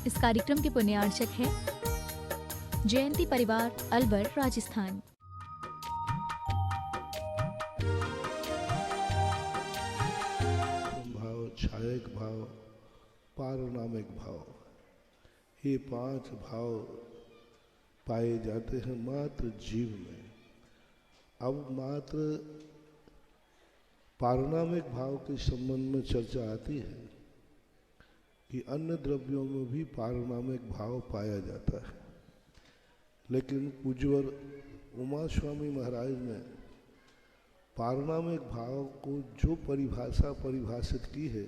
इस कार्यक्रम के पुण्यार्चक है जयंती परिवार, अलवर, राजस्थान। भाव, छायक भाव, पारनामिक भाव, ये 5 भाव पाए जाते हैं मात्र जीव में। अब मात्र पारनामिक भाव के संबंध में चर्चा आती है कि अन्य द्रव्यों में भी पारनामिक भाव पाया जाता है, लेकिन पूज्यवर उमा स्वामी महाराज ने पारनामिक भाव को जो परिभाषा परिभाषित की है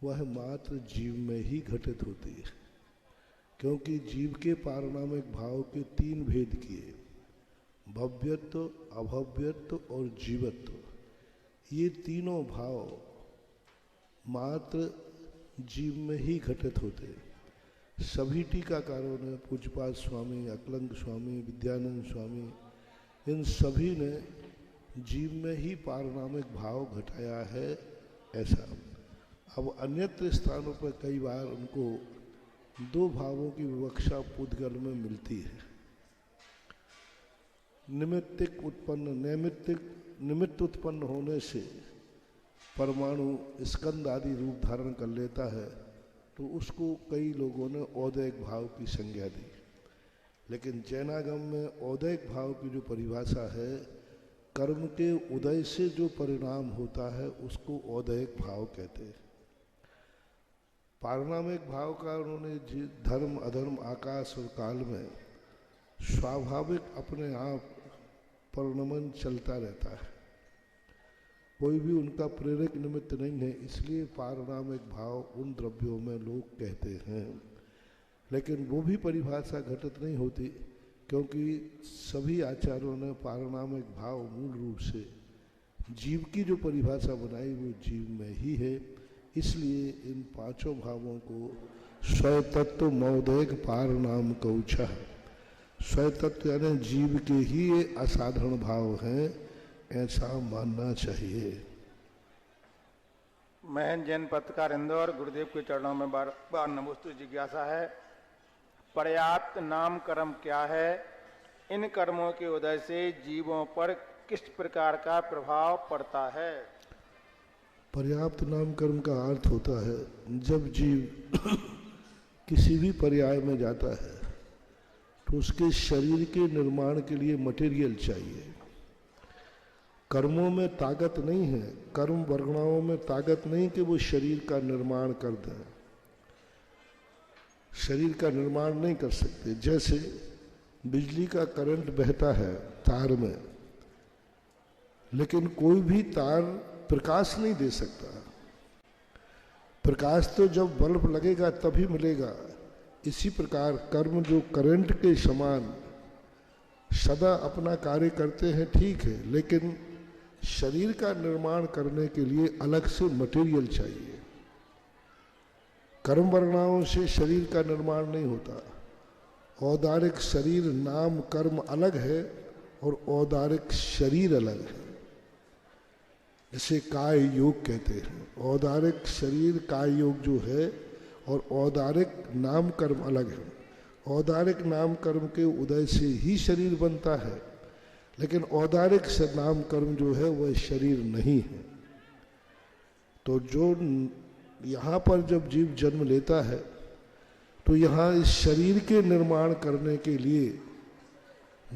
वह मात्र जीव में ही घटित होती है, क्योंकि जीव के पारनामिक भाव के 3 भेद किए, भव्यत्व, अभव्यत्व और जीवत्व। ये तीनों भाव मात्र जीव में ही घटित होते हैं। सभी टीकाकारों ने, पूज्यपाद स्वामी, अकलंग स्वामी, विद्यानंद स्वामी, इन सभी ने जीव में ही पारनामिक भाव घटाया है ऐसा। अब अन्यत्र स्थानों पर कई बार उनको 2 भावों की विवक्षा पुद्गल में मिलती है। निमित्तिक उत्पन्न, नैमित्तिक निमित्त उत्पन्न होने से परमाणु स्कंद आदि रूप धारण कर लेता है, तो उसको कई लोगों ने औदैक भाव की संज्ञा दी। लेकिन जैनागम में औदैक भाव की जो परिभाषा है, कर्म के उदय से जो परिणाम होता है उसको औदैक भाव कहते हैं। पारनामिक भाव का उन्होंने धर्म, अधर्म, आकाश और काल में स्वाभाविक अपने आप परिणमन चलता रहता है, कोई भी उनका प्रेरक निमित्त नहीं है, इसलिए पारनामिक भाव उन द्रव्यों में लोग कहते हैं। लेकिन वो भी परिभाषा घटित नहीं होती, क्योंकि सभी आचार्यों ने पारनामिक भाव मूल रूप से जीव की जो परिभाषा बनाई वो जीव में ही है। इसलिए इन 5 भावों को स्वतत्व मौदैक पारनाम कौचा है। स्वतत्व यानी जीव के ही ये असाधारण भाव हैं, ऐसा मानना चाहिए। महन जैन पत्रकार इंदौर। गुरुदेव के चरणों में बार बार नमोस्तु जिज्ञासा है, पर्याप्त नाम कर्म क्या है? इन कर्मों के उदय से जीवों पर किस प्रकार का प्रभाव पड़ता है? पर्याप्त नाम कर्म का अर्थ होता है जब जीव किसी भी पर्याय में जाता है तो उसके शरीर के निर्माण के लिए मटेरियल चाहिए। कर्मों में ताकत नहीं है, कर्म वर्गणाओं में ताकत नहीं कि वो शरीर का निर्माण कर दें, शरीर का निर्माण नहीं कर सकते। जैसे बिजली का करंट बहता है तार में, लेकिन कोई भी तार प्रकाश नहीं दे सकता। प्रकाश तो जब बल्ब लगेगा तभी मिलेगा। इसी प्रकार कर्म जो करंट के समान सदा अपना कार्य करते हैं, ठीक है, लेकिन शरीर का निर्माण करने के लिए अलग से मटेरियल चाहिए। कर्म वर्णाओं से शरीर का निर्माण नहीं होता। औदारिक शरीर नाम कर्म अलग है और औदारिक शरीर अलग है, जिसे काय योग कहते हैं। औदारिक शरीर काय योग जो है और औदारिक नाम कर्म अलग है। औदारिक नाम कर्म के उदय से ही शरीर बनता है, लेकिन औदारिक नाम कर्म जो है वह शरीर नहीं है। तो जो यहाँ पर जब जीव जन्म लेता है तो यहाँ इस शरीर के निर्माण करने के लिए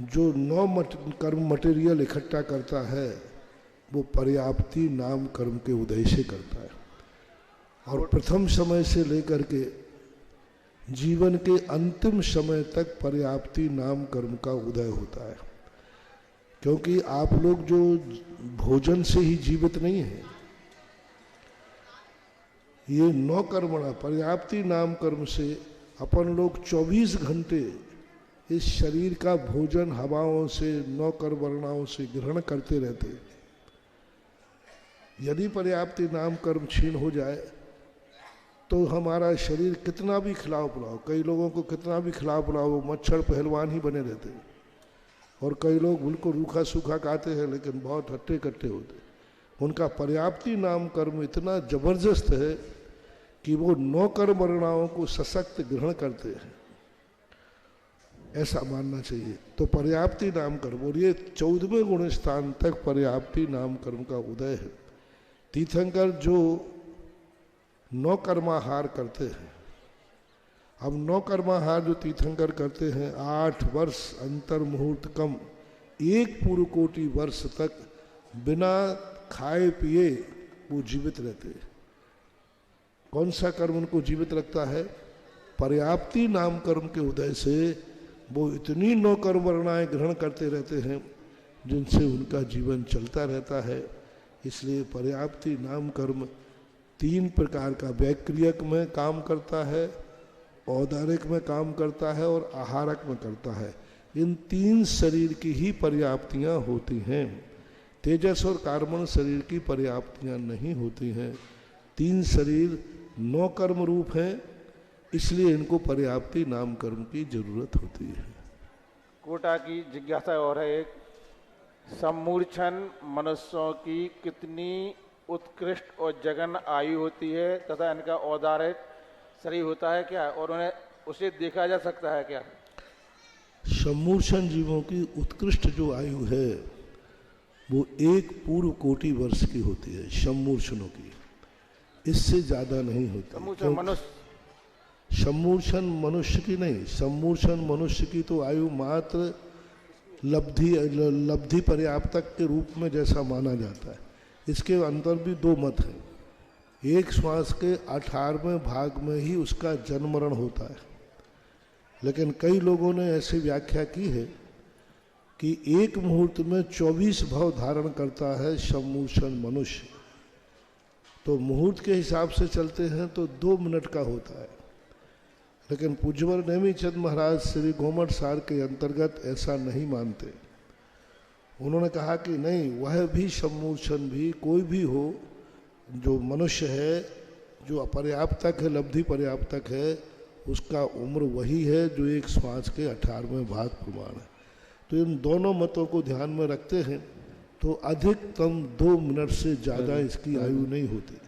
जो 9 कर्म मटेरियल इकट्ठा करता है वो पर्याप्ति नाम कर्म के उदय से करता है। और प्रथम समय से लेकर के जीवन के अंतिम समय तक पर्याप्ति नाम कर्म का उदय होता है। क्योंकि आप लोग जो भोजन से ही जीवित नहीं है, ये 9 कर्मणा पर्याप्ति नाम कर्म से अपन लोग 24 घंटे इस शरीर का भोजन हवाओं से 9 कर्म वर्णाओं से ग्रहण करते रहते। यदि पर्याप्ति नाम कर्म छीन हो जाए तो हमारा शरीर कितना भी खिलाओ पिलाओ, कई लोगों को कितना भी खिलाओ पिलाओ वो मच्छर पहलवान ही बने रहते हैं, और कई लोग उनको रूखा सूखा खाते हैं लेकिन बहुत हट्टे कट्टे होते। उनका पर्याप्ति नाम कर्म इतना जबरदस्त है कि वो 9 कर्म वर्णाओं को सशक्त ग्रहण करते हैं, ऐसा मानना चाहिए। तो पर्याप्ति नाम कर्म, और ये 14वें गुण स्थान तक पर्याप्ति नाम कर्म का उदय है। तीर्थंकर जो 9 कर्माहार करते हैं, अब 9 कर्माहार जो तीर्थंकर करते हैं, 8 वर्ष अंतर मुहूर्त कम, 1 पूर्व कोटि वर्ष तक बिना खाए पिए वो जीवित रहते हैं। कौन सा कर्म उनको जीवित रखता है? पर्याप्ति नाम कर्म के उदय से वो इतनी 9 कर्म वर्णाएं ग्रहण करते रहते हैं जिनसे उनका जीवन चलता रहता है। इसलिए पर्याप्ति नाम कर्म 3 प्रकार का, वैक्रियक में काम करता है, औदारिक में काम करता है और आहारक में करता है। इन 3 शरीर की ही पर्याप्तियां होती हैं। तेजस और कार्बन शरीर की पर्याप्तियां नहीं होती हैं। 3 शरीर 9 कर्म रूप हैं, इसलिए इनको पर्याप्ति नाम कर्म की जरूरत होती है। कोटा की जिज्ञासा और है एक, सम्मूर्छन मनुष्यों की कितनी उत्कृष्ट और जघन आयु होती है तथा इनका औदारिक शरीर होता है क्या, और उन्हें उसे देखा जा सकता है क्या? सम्मूर्छन जीवों की उत्कृष्ट जो आयु है वो 1 पूर्व कोटि वर्ष की होती है, सम्मूर्छनों की, इससे ज्यादा नहीं होती। सम्मूर्छन मनुष्य की नहीं, सम्मूर्छन मनुष्य की तो आयु मात्र लब्धि पर्याप्तक के रूप में जैसा माना जाता है। इसके अंदर भी 2 मत हैं। एक श्वास के 18वें भाग में ही उसका जन्म मरण होता है, लेकिन कई लोगों ने ऐसी व्याख्या की है कि 1 मुहूर्त में 24 भव धारण करता है सम्मूर्छन मनुष्य। तो मुहूर्त के हिसाब से चलते हैं तो 2 मिनट का होता है, लेकिन पूज्यवर नेमीचंद महाराज श्री गोमट सार के अंतर्गत ऐसा नहीं मानते। उन्होंने कहा कि नहीं, वह भी सम्मूर्छन भी कोई भी हो, जो मनुष्य है, जो अपर्याप्तक है, लब्धि पर्याप्तक है, उसका उम्र वही है जो 1 श्वास के 18वें भाग प्रमाण है। तो इन दोनों मतों को ध्यान में रखते हैं तो अधिकतम 2 मिनट से ज़्यादा इसकी आयु नहीं होती।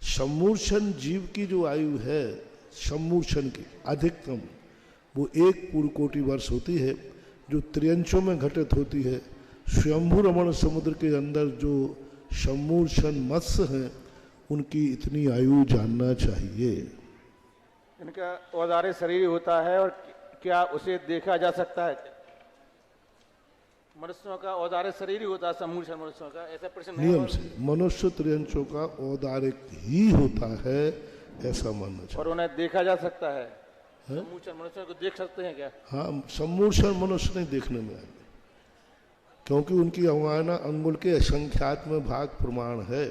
सम्मूर्छन जीव की जो आयु है, सम्मूर्छन की अधिकतम वो 1 पूर्व कोटि वर्ष होती है, जो त्रियंशों में घटित होती है। स्वयंभू रमण समुद्र के अंदर जो सम्मूर्छन मत्स्य हैं, उनकी इतनी आयु जानना चाहिए। इनका औदारिक शरीर होता है और क्या उसे देखा जा सकता है? मनुष्यों का औदारिक शरीर ही होता है सम्मूर्छन मनुष्यों का, ऐसा प्रश्न नहीं? नियम से मनुष्य त्रियंशों का औदारिक ही होता है, ऐसा मानना चाहिए। और उन्हें देखा जा सकता है? सम्मूर्छन मनुष्यों को देख सकते हैं क्या? हाँ, सम्मूर्छन मनुष्य नहीं देखने में आएंगे, क्योंकि उनकी अवमानना अंगुल के असंख्यात में भाग प्रमाण है।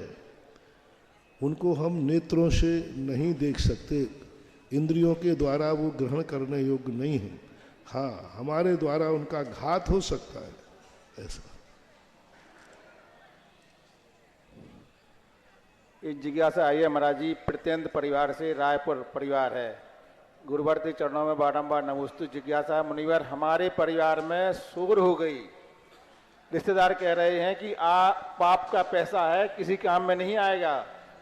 उनको हम नेत्रों से नहीं देख सकते, इंद्रियों के द्वारा वो ग्रहण करने योग्य नहीं है। हाँ, हमारे द्वारा उनका घात हो सकता है, ऐसा। एक जिज्ञासा आई है महाराज जी, प्रत्यंत परिवार से रायपुर परिवार है, गुरुवर्ती चरणों में बारंबार नमोस्तु। जिज्ञासा, मुनिवर हमारे परिवार में शोर हो गई, रिश्तेदार कह रहे हैं कि पाप का पैसा है, किसी काम में नहीं आएगा,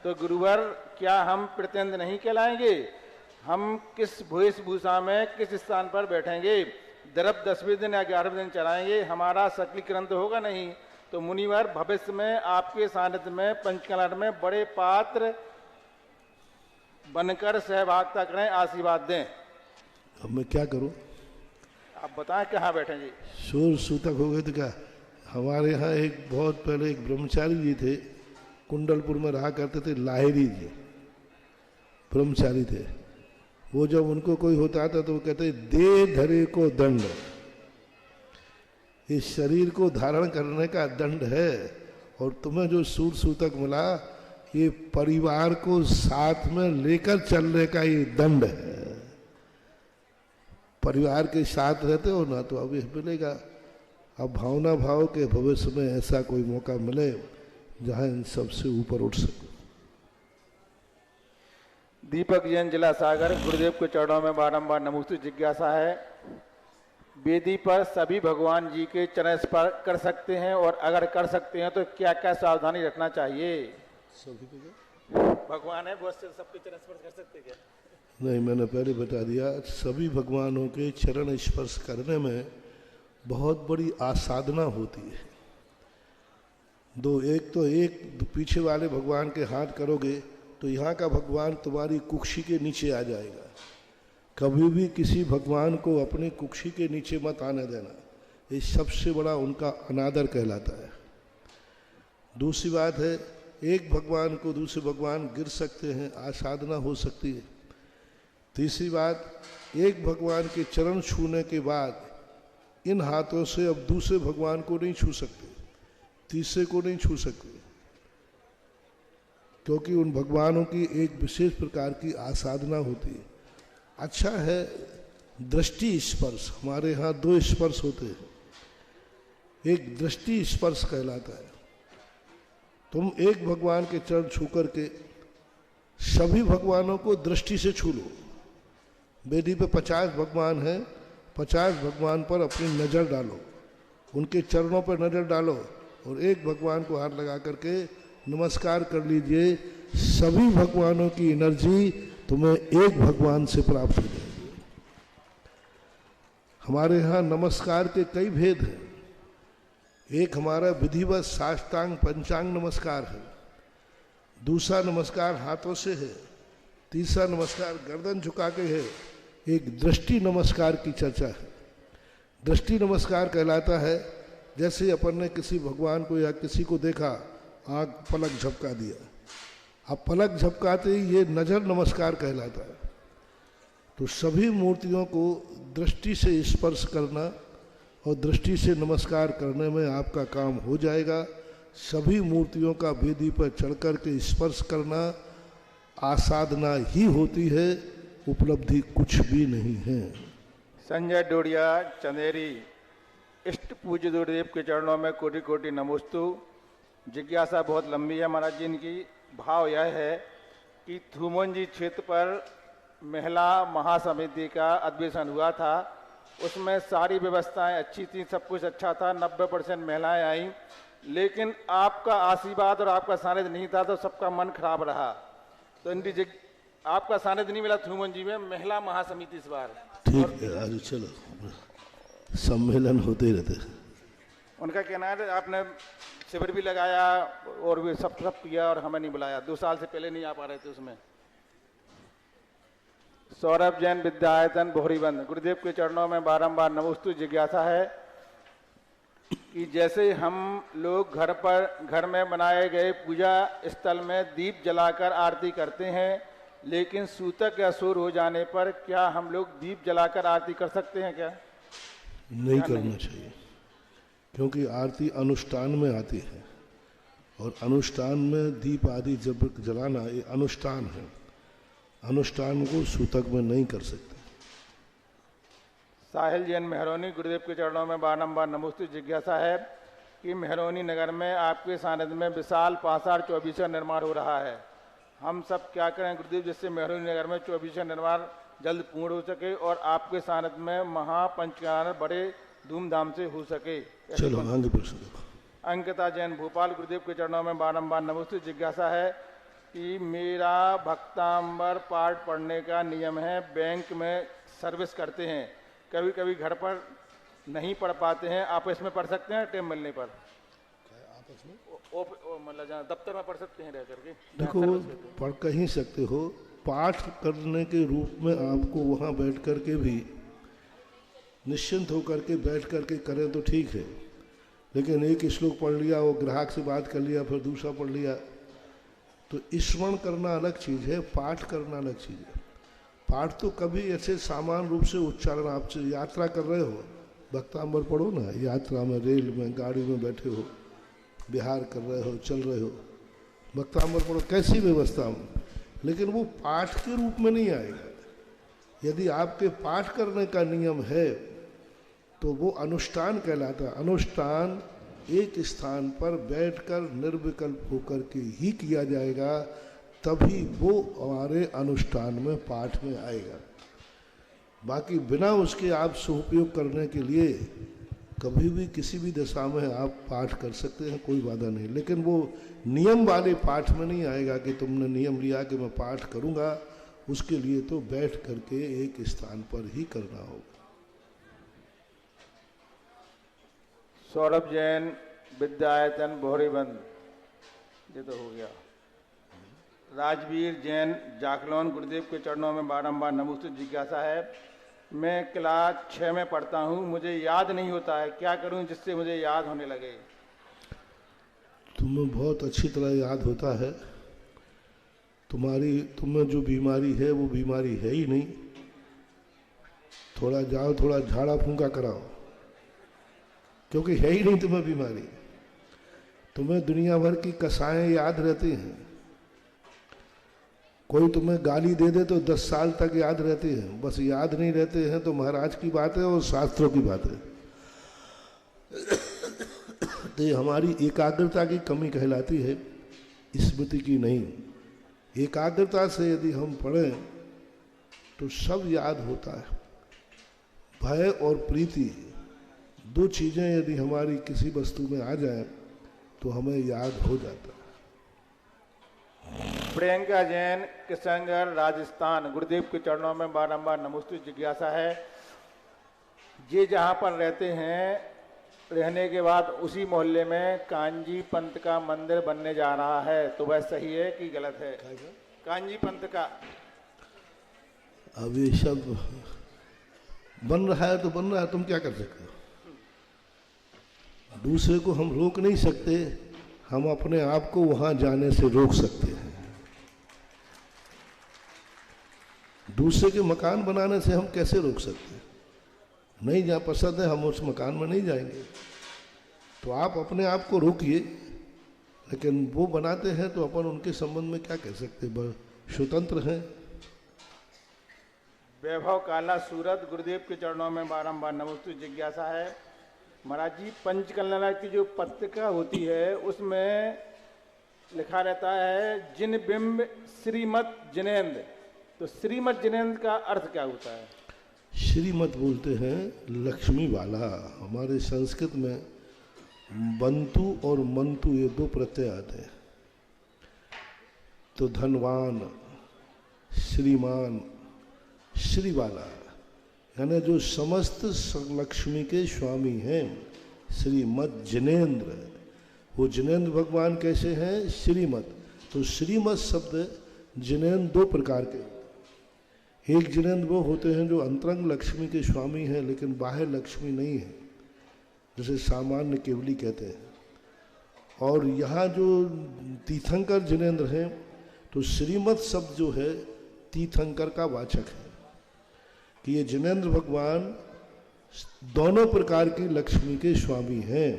तो गुरुवर क्या हम प्रत्यंत नहीं कहलाएंगे? हम किस वेशभूषा में किस स्थान पर बैठेंगे? दरब 10वें दिन या 11वें दिन चलाएंगे, हमारा सकलीकरण तो होगा नहीं। तो मुनिवर भविष्य में आपके सानिध्य में पंचकलर में बड़े पात्र बनकर सहभागिता करें, आशीर्वाद दें। अब मैं क्या करूं? आप बताएं कहाँ बैठेंगे? शोर सूतक हो गए तो क्या? हमारे यहाँ एक बहुत पहले एक ब्रह्मचारी जी थे, कुंडलपुर में रहा करते थे, लाहिरी जी ब्रह्मचारी थे। वो जब उनको कोई होता था तो वो कहते दे धरे को दंड, इस शरीर को धारण करने का दंड है, और तुम्हें जो सूर सूतक मिला ये परिवार को साथ में लेकर चलने का ये दंड है। परिवार के साथ रहते हो ना तो अब ये मिलेगा। अब भावना भाव के भविष्य में ऐसा कोई मौका मिले जहां इन सबसे ऊपर उठ सके। दीपक जैन, जिला सागर, गुरुदेव के चरणों में बारंबार नमोस्तु। जिज्ञासा है, वेदी पर सभी भगवान जी के चरण स्पर्श कर सकते हैं, और अगर कर सकते हैं तो क्या क्या सावधानी रखना चाहिए? भगवान है बहुत से सबके चरण स्पर्श कर सकते क्या? नहीं, मैंने पहले बता दिया, सभी भगवानों के चरण स्पर्श करने में बहुत बड़ी आसाधना होती है। एक पीछे वाले भगवान के हाथ करोगे तो यहाँ का भगवान तुम्हारी कुक्षी के नीचे आ जाएगा। कभी भी किसी भगवान को अपनी कुक्षी के नीचे मत आने देना, ये सबसे बड़ा उनका अनादर कहलाता है। दूसरी बात है, एक भगवान को दूसरे भगवान गिर सकते हैं, आसाधना हो सकती है। तीसरी बात, एक भगवान के चरण छूने के बाद इन हाथों से अब दूसरे भगवान को नहीं छू सकते, तीसरे को नहीं छू सकते, क्योंकि उन भगवानों की एक विशेष प्रकार की आसाधना होती है। अच्छा है, दृष्टि स्पर्श, हमारे यहाँ 2 स्पर्श होते हैं। एक दृष्टि स्पर्श कहलाता है, तुम एक भगवान के चरण छू करके सभी भगवानों को दृष्टि से छू लो। वेदी पे 50 भगवान हैं, 50 भगवान पर अपनी नज़र डालो, उनके चरणों पर नज़र डालो और एक भगवान को हाथ लगा करके नमस्कार कर लीजिए। सभी भगवानों की एनर्जी तुम्हें एक भगवान से प्राप्त हो जाएगी। हमारे यहाँ नमस्कार के कई भेद हैं। एक हमारा विधिवत साष्टांग पंचांग नमस्कार है, दूसरा नमस्कार हाथों से है, तीसरा नमस्कार गर्दन झुका के है, एक दृष्टि नमस्कार की चर्चा है। दृष्टि नमस्कार कहलाता है, जैसे अपन ने किसी भगवान को या किसी को देखा, आँख पलक झपका दिया, अब पलक झपकाते ही ये नज़र नमस्कार कहलाता है। तो सभी मूर्तियों को दृष्टि से स्पर्श करना और दृष्टि से नमस्कार करने में आपका काम हो जाएगा। सभी मूर्तियों का वेदी पर चढ़ कर के स्पर्श करना आसाधना ही होती है, उपलब्धि कुछ भी नहीं है। संजय डोडिया चंदेरी। इष्ट पूज्य गुरुदेव के चरणों में कोटि कोटि नमोस्तु। जिज्ञासा बहुत लंबी है महाराज जी इनकी। भाव यह है कि थूमंजी क्षेत्र पर महिला महासमिति का अधिवेशन हुआ था, उसमें सारी व्यवस्थाएं अच्छी थी, सब कुछ अच्छा था, 90% महिलाएं आई, लेकिन आपका आशीर्वाद और आपका सानिध्य नहीं था तो सबका मन खराब रहा। तो इनकी आपका सानिध्य नहीं मिला थूमंजी में महिला महासमिति इस बार। ठीक है, आज चलो सम्मेलन होते रहते। उनका कहना है आपने शिविर भी लगाया और भी सब किया और हमें नहीं बुलाया, 2 साल से पहले नहीं आ पा रहे थे उसमें। सौरभ जैन विद्यायतन बोहरीबंद। गुरुदेव के चरणों में बारंबार नमोस्तु। जिज्ञासा है कि जैसे हम लोग घर में बनाए गए पूजा स्थल में दीप जलाकर आरती करते हैं, लेकिन सूतक या सूर हो जाने पर क्या हम लोग दीप जलाकर आरती कर सकते हैं क्या? नहीं करना चाहिए, क्योंकि आरती अनुष्ठान में आती है और अनुष्ठान में दीप आदि जब जलाना ये अनुष्ठान है, अनुष्ठान को सूतक में नहीं कर सकते। साहिल जैन मेहरौनी। गुरुदेव के चरणों में बारंबार नमोस्तु। जिज्ञासा है कि मेहरौनी नगर में आपके सानिध्य में विशाल पाषाण चौबीसा निर्माण हो रहा है, हम सब क्या करें गुरुदेव जिससे मेहरौनी नगर में चौबीसा निर्माण जल्द पूर्ण हो सके और आपके सानिध्य में महापंचकारण बड़े धूमधाम से हो सके। चलो आगे प्रश्न। अंकिता जैन भोपाल। गुरुदेव के चरणों में बारंबार नमोस्तु। जिज्ञासा है कि मेरा भक्तांबर पाठ पढ़ने का नियम है, बैंक में सर्विस करते हैं, कभी कभी घर पर नहीं पढ़ पाते हैं, आपस में पढ़ सकते हैं टाइम मिलने पर? आपस में मतलब जहाँ दफ्तर में पढ़ सकते हैं रह करके? देखो, पढ़ कहीं सकते हो, पाठ करने के रूप में आपको वहाँ बैठ कर के भी निश्चिंत होकर के बैठ कर के करें तो ठीक है, लेकिन एक श्लोक पढ़ लिया, वो ग्राहक से बात कर लिया, फिर दूसरा पढ़ लिया, तो स्मरण करना अलग चीज़ है, पाठ करना अलग चीज़ है। पाठ तो कभी ऐसे सामान्य रूप से उच्चारण, आप यात्रा कर रहे हो, भक्तांबर पढ़ो ना, यात्रा में, रेल में, गाड़ी में बैठे हो, बिहार कर रहे हो, चल रहे हो, भक्तांबर पढ़ो, कैसी व्यवस्था हो, लेकिन वो पाठ के रूप में नहीं आएगा। यदि आपके पाठ करने का नियम है तो वो अनुष्ठान कहलाता है। अनुष्ठान एक स्थान पर बैठकर निर्विकल्प होकर के ही किया जाएगा, तभी वो हमारे अनुष्ठान में पाठ में आएगा। बाकी बिना उसके आप सदुपयोग करने के लिए कभी भी किसी भी दशा में आप पाठ कर सकते हैं, कोई बाधा नहीं, लेकिन वो नियम वाले पाठ में नहीं आएगा कि तुमने नियम लिया कि मैं पाठ करूंगा। उसके लिए तो बैठ करके एक स्थान पर ही करना होगा। सौरभ जैन, विद्यायतन, बोहरीबंद, ये तो हो गया। राजवीर जैन, जाखलौन, गुरुदेव के चरणों में बारंबार नमोस्तुते जिज्ञासा है। मैं क्लास 6 में पढ़ता हूँ, मुझे याद नहीं होता है, क्या करूँ जिससे मुझे याद होने लगे? तुम्हें बहुत अच्छी तरह याद होता है। तुम्हें जो बीमारी है वो बीमारी है ही नहीं। थोड़ा जाओ, थोड़ा झाड़ा फूंका कराओ, क्योंकि है ही नहीं तुम्हें बीमारी। तुम्हें दुनिया भर की कसाएं याद रहती हैं। कोई तुम्हें गाली दे दे तो 10 साल तक याद रहती है, बस याद नहीं रहते हैं तो महाराज की बात है और शास्त्रों की बात है। तो ये हमारी एकाग्रता की कमी कहलाती है, स्मृति की नहीं। एकाग्रता से यदि हम पढ़ें तो सब याद होता है। भय और प्रीति, दो चीजें यदि हमारी किसी वस्तु में आ जाए तो हमें याद हो जाता है। प्रियंका जैन, किशनगढ़, राजस्थान, गुरुदेव के चरणों में बारंबार नमोस्तुते जिज्ञासा है। ये जहाँ पर रहते हैं, रहने के बाद उसी मोहल्ले में कांजी पंथ का मंदिर बनने जा रहा है, तो वह सही है कि गलत है? कांजी पंथ का अब ये सब बन रहा है तो बन रहा है, तुम क्या कर सकते हो? दूसरे को हम रोक नहीं सकते, हम अपने आप को वहां जाने से रोक सकते हैं। दूसरे के मकान बनाने से हम कैसे रोक सकते हैं? नहीं, जहाँ पसंद है हम उस मकान में नहीं जाएंगे। तो आप अपने आप को रोकिए, लेकिन वो बनाते हैं तो अपन उनके संबंध में क्या कह सकते हैं, स्वतंत्र हैं। वैभव काला, सूरत, गुरुदेव के चरणों में बारंबार नमोस्तुते जिज्ञासा है। महाराज जी, पंचकल्याण की जो पत्रिका होती है उसमें लिखा रहता है जिन बिंब श्रीमत जिनेन्द्र, तो श्रीमत जिनेन्द्र का अर्थ क्या होता है? श्रीमत बोलते हैं लक्ष्मी वाला। हमारे संस्कृत में बंतु और मंतु ये दो प्रत्यय आते हैं। तो धनवान, श्रीमान, श्री वाला, यानी जो समस्त लक्ष्मी के स्वामी हैं, श्रीमत जिनेन्द्र। वो जिनेन्द्र भगवान कैसे हैं? श्रीमत। तो श्रीमत शब्द जिनेन्द्र दो प्रकार के। एक जिनेन्द्र वो होते हैं जो अंतरंग लक्ष्मी के स्वामी हैं लेकिन बाह्य लक्ष्मी नहीं है, जिसे सामान्य केवली कहते हैं। और यहाँ जो तीर्थंकर जिनेन्द्र हैं, तो श्रीमत शब्द जो है तीर्थंकर का वाचक है कि ये जिनेन्द्र भगवान दोनों प्रकार की लक्ष्मी के स्वामी हैं।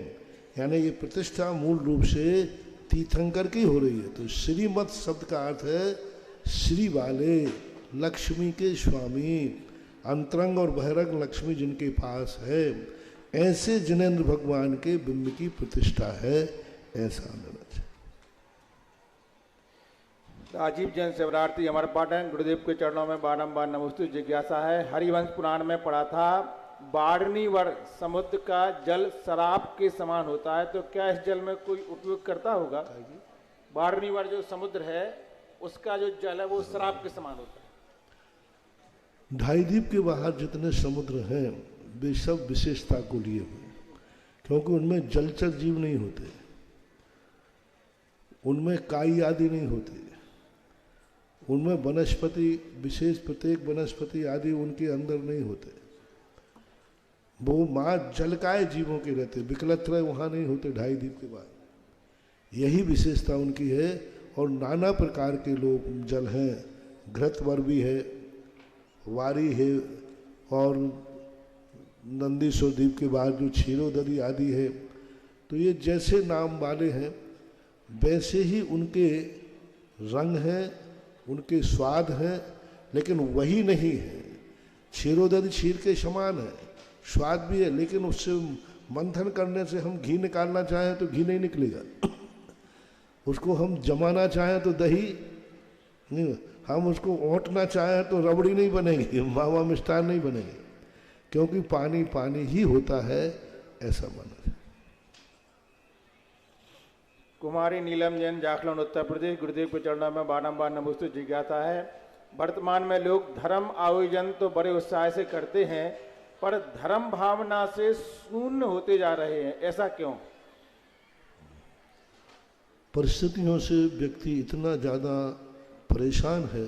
यानी ये प्रतिष्ठा मूल रूप से तीर्थंकर की हो रही है। तो श्रीमत शब्द का अर्थ है श्री वाले, लक्ष्मी के स्वामी, अंतरंग और बहिरंग लक्ष्मी जिनके पास है, ऐसे जिनेन्द्र भगवान के बिंब की प्रतिष्ठा है, ऐसा आनंद है। राजीव जैन, शिवरार्थी, हमारे पाटन, गुरुदेव के चरणों में बारंबार नमोस्तुते जिज्ञासा है। हरिवंश पुराण में पढ़ा था बाढ़नीवर समुद्र का जल शराब के समान होता है, तो क्या इस जल में कोई उपयोग करता होगा? बाढ़नीवर जो समुद्र है उसका जो जल है वो शराब के समान होता है। ढाई द्वीप के बाहर जितने समुद्र हैं वे सब विशेषता को लिए हुए, क्योंकि उनमें जलचर जीव नहीं होते, उनमें काई आदि नहीं होते, उनमें वनस्पति विशेष प्रत्येक वनस्पति आदि उनके अंदर नहीं होते। वो माँ जलकाय जीवों के रहते, विकलत्रय वहाँ नहीं होते ढाई द्वीप के बाद। यही विशेषता उनकी है। और नाना प्रकार के लोग जल हैं, घृतवर भी है, वारी है, और नंदीश्वर द्वीप के बाद जो क्षीरोदरी आदि है। तो ये जैसे नाम वाले हैं वैसे ही उनके रंग हैं, उनके स्वाद हैं, लेकिन वही नहीं है। क्षीरोदरी क्षीर के समान है, स्वाद भी है, लेकिन उससे मंथन करने से हम घी निकालना चाहें तो घी नहीं निकलेगा। उसको हम जमाना चाहें तो दही नहीं, हम उसको ओंटना चाहें तो रबड़ी नहीं बनेगी, मावा मिष्ठान नहीं बनेगी, क्योंकि पानी पानी ही होता है। ऐसा माना जाए। कुमारी नीलम जैन, जाखलौन, उत्तर प्रदेश। गुरुदेव के चरणों में बारंबार नमोस्तु जिज्ञासा है। वर्तमान में लोग धर्म आयोजन तो बड़े उत्साह से करते हैं, पर धर्म भावना से शून्य होते जा रहे हैं, ऐसा क्यों? परिस्थितियों से व्यक्ति इतना ज़्यादा परेशान है,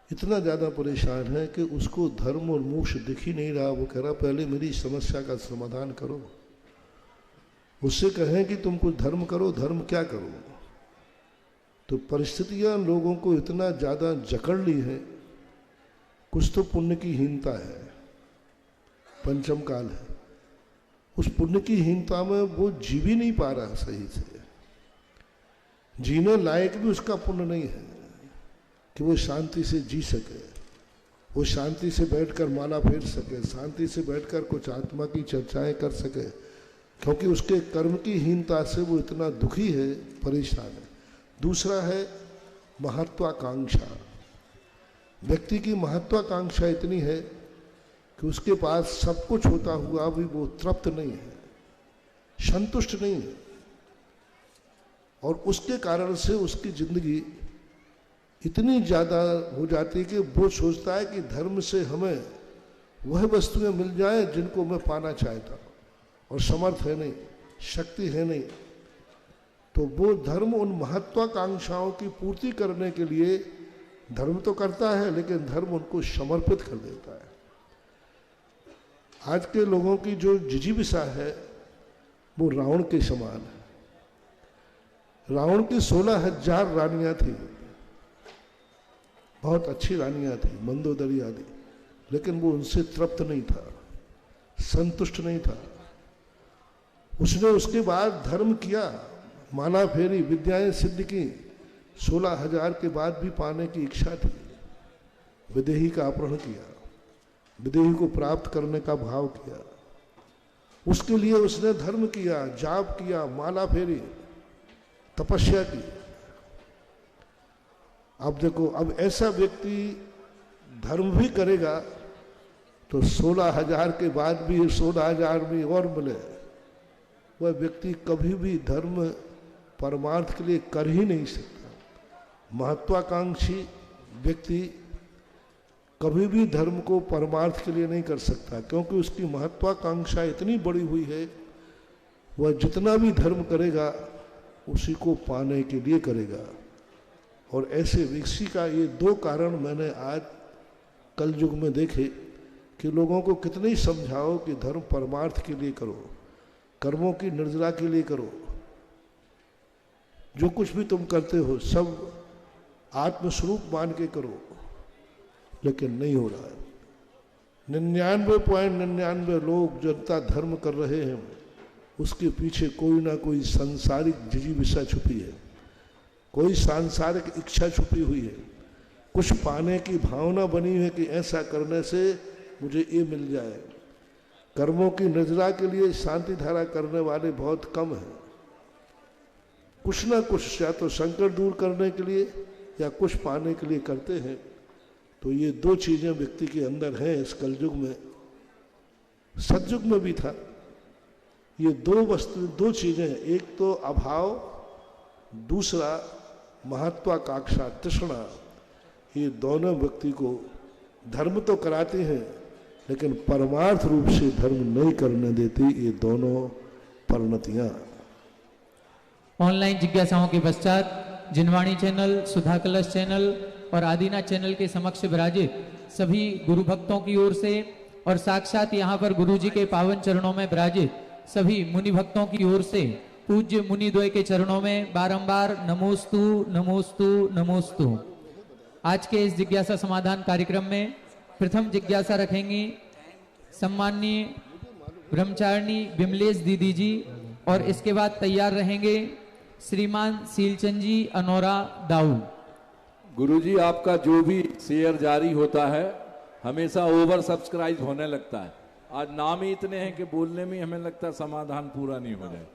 इतना ज़्यादा परेशान है कि उसको धर्म और मोक्ष दिख ही नहीं रहा। वो कह रहा पहले मेरी समस्या का समाधान करो। उससे कहें कि तुम कुछ धर्म करो, धर्म क्या करो? तो परिस्थितियां लोगों को इतना ज़्यादा जकड़ ली है। कुछ तो पुण्य की हीनता है, पंचम काल है, उस पुण्य की हीनता में वो जी भी नहीं पा रहा सही से। जीने लायक भी उसका पुण्य नहीं है कि वो शांति से जी सके, वो शांति से बैठकर माला फेर सके, शांति से बैठकर कुछ आत्मा की चर्चाएं कर सके, क्योंकि उसके कर्म की हीनता से वो इतना दुखी है, परेशान है। दूसरा है महत्वाकांक्षा। व्यक्ति की महत्वाकांक्षा इतनी है कि उसके पास सब कुछ होता हुआ भी वो तृप्त नहीं है, संतुष्ट नहीं है, और उसके कारण से उसकी जिंदगी इतनी ज़्यादा हो जाती है कि वो सोचता है कि धर्म से हमें वह वस्तुएं मिल जाएं जिनको मैं पाना चाहता हूँ, और समर्थ है नहीं, शक्ति है नहीं। तो वो धर्म उन महत्वाकांक्षाओं की पूर्ति करने के लिए धर्म तो करता है, लेकिन धर्म उनको समर्पित कर देता है। आज के लोगों की जो जिजीविषा है वो रावण के समान है। रावण की 16,000 रानियां थी, बहुत अच्छी रानियां थी, मंदोदरी आदि, लेकिन वो उनसे तृप्त नहीं था, संतुष्ट नहीं था। उसने उसके बाद धर्म किया, माला फेरी, विद्याएं सिद्ध की, 16,000 के बाद भी पाने की इच्छा थी। विदेही का अपहरण किया, विदेही को प्राप्त करने का भाव किया, उसके लिए उसने धर्म किया, जाप किया, माला फेरी, तपस्या की। अब देखो, अब ऐसा व्यक्ति धर्म भी करेगा तो 16,000 के बाद भी 16,000 भी और मिले, वह व्यक्ति कभी भी धर्म परमार्थ के लिए कर ही नहीं सकता। महत्वाकांक्षी व्यक्ति कभी भी धर्म को परमार्थ के लिए नहीं कर सकता, क्योंकि उसकी महत्वाकांक्षा इतनी बड़ी हुई है, वह जितना भी धर्म करेगा उसी को पाने के लिए करेगा। और ऐसे व्यक्ति का ये 2 कारण मैंने आज कल युग में देखे कि लोगों को कितने ही समझाओ कि धर्म परमार्थ के लिए करो, कर्मों की निर्जला के लिए करो, जो कुछ भी तुम करते हो सब आत्मस्वरूप मान के करो, लेकिन नहीं हो रहा है। 99.99 लोग जनता धर्म कर रहे हैं, उसके पीछे कोई ना कोई सांसारिक जिजीविषा छुपी है, कोई सांसारिक इच्छा छुपी हुई है, कुछ पाने की भावना बनी है कि ऐसा करने से मुझे ये मिल जाए। कर्मों की निर्जला के लिए शांति धारा करने वाले बहुत कम हैं। कुछ ना कुछ या तो संकट दूर करने के लिए या कुछ पाने के लिए करते हैं। तो ये 2 चीजें व्यक्ति के अंदर हैं इस कलयुग में, सतयुग में भी था। ये 2 चीजें, एक तो अभाव, दूसरा महत्वाकांक्षा, तृष्णा, ये दोनों व्यक्ति को धर्म तो कराते हैं लेकिन परमार्थ रूप से धर्म नहीं करने देती, ये दोनों परिणतियां। ऑनलाइन जिज्ञासाओं के पश्चात जिनवाणी चैनल, सुधा कलश चैनल और आदिनाथ चैनल के समक्ष विराजित सभी गुरु भक्तों की ओर से और साक्षात यहाँ पर गुरु जी के पावन चरणों में विराजित सभी मुनि भक्तों की ओर से पूज्य मुनि द्वय के चरणों में बारंबार नमोस्तु नमोस्तु नमोस्तु। आज के इस जिज्ञासा समाधान कार्यक्रम में प्रथम जिज्ञासा रखेंगी सम्माननीय ब्रह्मचारिणी विमलेश दीदी जी, और इसके बाद तैयार रहेंगे श्रीमान सीलचंद जी अनोरा दाऊ। गुरुजी, आपका जो भी शेयर जारी होता है हमेशा ओवर सब्सक्राइब होने लगता है। आज नाम ही इतने हैं कि बोलने में हमें लगता है समाधान पूरा नहीं हो जाए।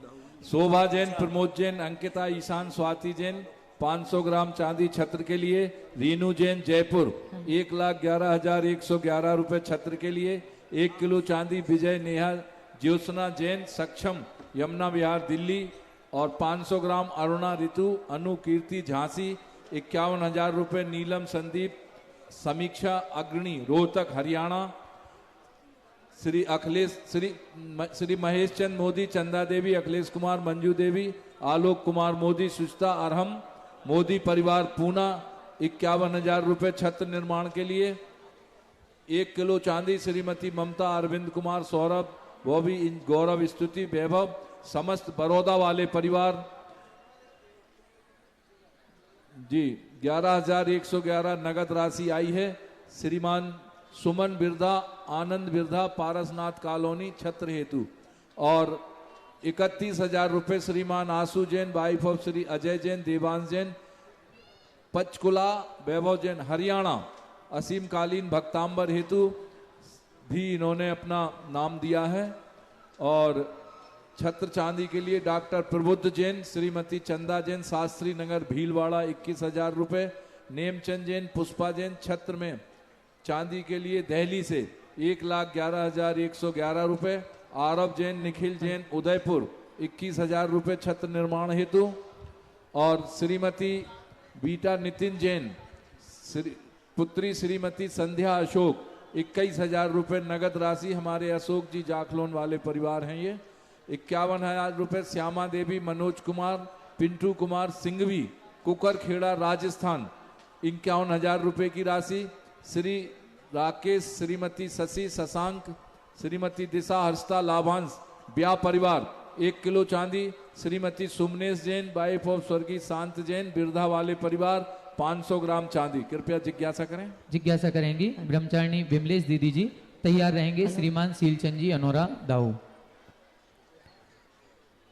शोभा जैन, प्रमोद जैन, अंकिता, ईशान, स्वाति जैन 500 ग्राम चांदी छत्र के लिए, रीनू जैन जयपुर 1,11,111 रुपए छत्र के लिए, 1 किलो चांदी विजय नेहा ज्योत्सना जैन सक्षम यमुना विहार दिल्ली और 500 ग्राम अरुणा ऋतु अनु कीर्ति झांसी 51,000 रुपये नीलम संदीप समीक्षा अग्रणी रोहतक हरियाणा श्री महेश चंद मोदी चंदा देवी अखिलेश कुमार मंजू देवी आलोक कुमार मोदी सुचिता अरहम मोदी परिवार पूना 51,000 रुपये छत्र निर्माण के लिए 1 किलो चांदी श्रीमती ममता अरविंद कुमार सौरभ बॉबी गौरव स्तुति वैभव समस्त बड़ौदा वाले परिवार जी 11,111 नगद राशि आई है। श्रीमान सुमन बिरधा आनंद बिरधा पारसनाथ कॉलोनी छत्र हेतु और 31,000 रुपये श्रीमान आशु जैन वाइफ ऑफ श्री अजय जैन देवांश जैन पंचकुला वैभव जैन हरियाणा असीम कालीन भक्तांबर हेतु भी इन्होंने अपना नाम दिया है। और छत्र चांदी के लिए डॉक्टर प्रबुद्ध जैन श्रीमती चंदा जैन शास्त्री नगर भीलवाड़ा 21,000 रुपये नेमचंद जैन पुष्पा जैन छत्र में चांदी के लिए दिल्ली से 1,11,111 रुपये आरव जैन निखिल जैन उदयपुर 21,000 रुपये छत्र निर्माण हेतु और श्रीमती बीटा नितिन जैन पुत्री श्रीमती संध्या अशोक 21,000 रुपये नगद राशि हमारे अशोक जी जाखलोन वाले परिवार हैं। ये 51,000 रुपये श्यामा देवी मनोज कुमार पिंटू कुमार सिंघवी कुकर खेड़ा राजस्थान 51,000 रुपये की राशि श्री राकेश श्रीमती शशि शशांक श्रीमती दिशा हर्षता लाभांश ब्याह परिवार 1 किलो चांदी श्रीमती सुमनेश जैन वाइफ ऑफ स्वर्गीय शांत जैन बिरधा वाले परिवार 500 ग्राम चांदी। कृपया जिज्ञासा करें। जिज्ञासा करेंगी ब्रह्मचारिणी विमलेश दीदी जी। तैयार रहेंगे श्रीमान सीलचंद जी अनोरा दाऊ।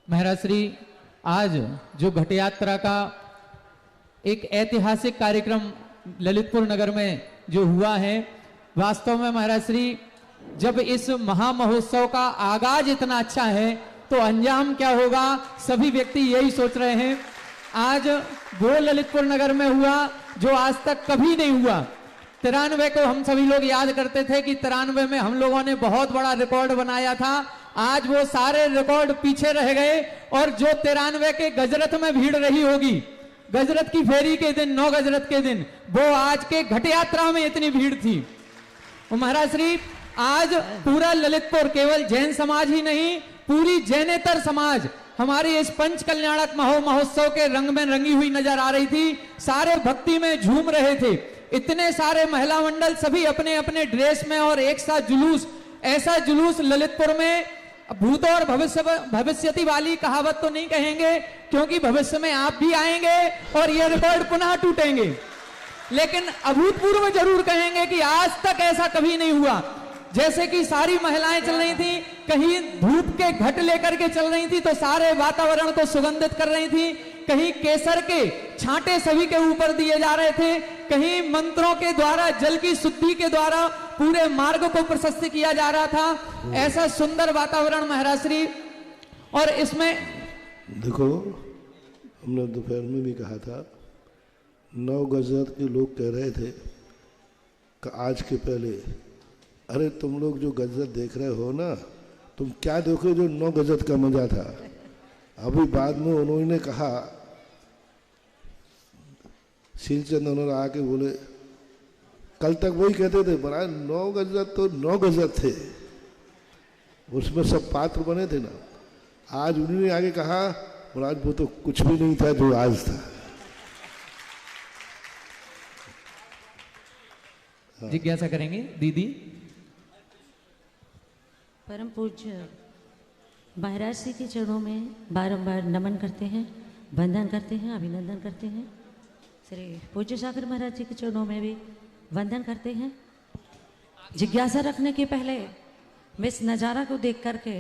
महाराज श्री आज जो घट यात्रा का एक ऐतिहासिक कार्यक्रम ललितपुर नगर में जो हुआ है, वास्तव में महाराज श्री जब इस महामहोत्सव का आगाज इतना अच्छा है तो अंजाम क्या होगा, सभी व्यक्ति यही सोच रहे हैं। आज वो ललितपुर नगर में हुआ जो आज तक कभी नहीं हुआ। 93 को हम सभी लोग याद करते थे कि 93 में हम लोगों ने बहुत बड़ा रिकॉर्ड बनाया था। आज वो सारे रिकॉर्ड पीछे रह गए और जो 93 के गजरत में भीड़ रही होगी, गजरत की फेरी के दिन 9 गजरत के दिन, वो आज के घट यात्रा में इतनी भीड़ थी। महाराज श्री आज पूरा ललितपुर केवल जैन समाज ही नहीं, पूरी जैनेतर समाज हमारे इस पंच कल्याणक महोत्सव के रंग में रंगी हुई नजर आ रही थी। सारे भक्ति में झूम रहे थे। इतने सारे महिला मंडल सभी अपने अपने ड्रेस में और एक साथ जुलूस, ऐसा जुलूस ललितपुर में भूत और भविष्यति वाली कहावत तो नहीं कहेंगे क्योंकि भविष्य में आप भी आएंगे और ये रिकॉर्ड पुनः टूटेंगे, लेकिन अभूतपूर्व जरूर कहेंगे कि आज तक ऐसा कभी नहीं हुआ। जैसे कि सारी महिलाएं चल रही थी, कहीं धूप के घट लेकर के चल रही थी तो सारे वातावरण को सुगंधित कर रही थी, कहीं केसर के छांटे सभी के ऊपर दिए जा रहे थे, कहीं मंत्रों के द्वारा जल की शुद्धि के द्वारा पूरे मार्ग को प्रशस्त किया जा रहा था। ऐसा सुंदर वातावरण महाराज श्री। और इसमें देखो, हमने दोपहर में भी कहा था, 9 गजत के लोग कह रहे थे कि आज के पहले, अरे तुम लोग जो गजत देख रहे हो ना, तुम क्या देखो जो 9 गजत का मजा था। अभी बाद में उन्होंने कहा, शीलचंद उन्होंने आके बोले, कल तक वही कहते थे बड़ा 9 गजत तो 9 गजत थे, उसमें सब पात्र बने थे ना। आज उन्होंने आगे कहा, महाराज वो तो कुछ भी नहीं था जो आज था। जिज्ञासा करेंगे दीदी। परम पूज्य महाराज श्री के चरणों में बारंबार नमन करते हैं, वंदन करते हैं, अभिनंदन करते हैं। श्री पूज्य सागर महाराज जी के चरणों में भी वंदन करते हैं। जिज्ञासा रखने के पहले मैं इस नज़ारा को देख करके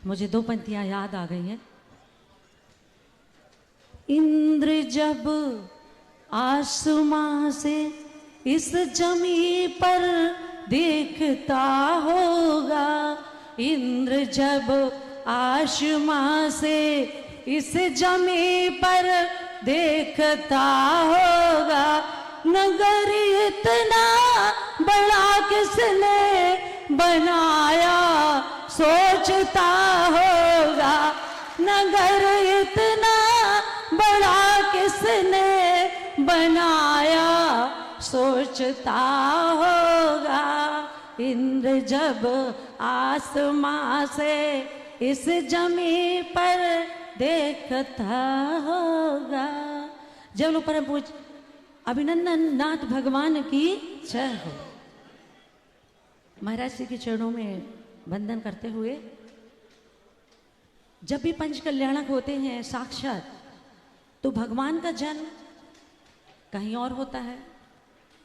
मुझे 2 पंक्तियां याद आ गई हैं। इंद्र जब आसमां से इस जमी पर देखता होगा, इंद्र जब आसमां से इस जमी पर देखता होगा, नगर इतना बड़ा किसने बनाया, सोचता होगा नगर इतना बड़ा किसने बनाया, सोचता होगा इंद्र जब आसमां से इस जमी पर देखता होगा। जब परम पूज्य अभिनंदन नाथ भगवान की जय हो। महाराज जी के चरणों में वंदन करते हुए, जब भी पंच कल्याणक होते हैं साक्षात, तो भगवान का जन्म कहीं और होता है,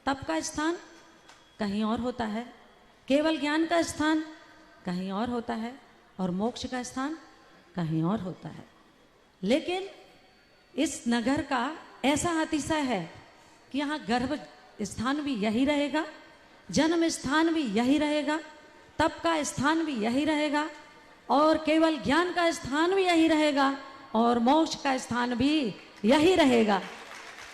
तप का स्थान कहीं और होता है, केवल ज्ञान का स्थान कहीं और होता है, और मोक्ष का स्थान कहीं और होता है। लेकिन इस नगर का ऐसा अतिशय है कि यहाँ गर्भ स्थान भी यही रहेगा, जन्म स्थान भी यही रहेगा, तप का स्थान भी यही रहेगा, और केवल ज्ञान का स्थान भी यही रहेगा, और मोक्ष का स्थान भी यही रहेगा।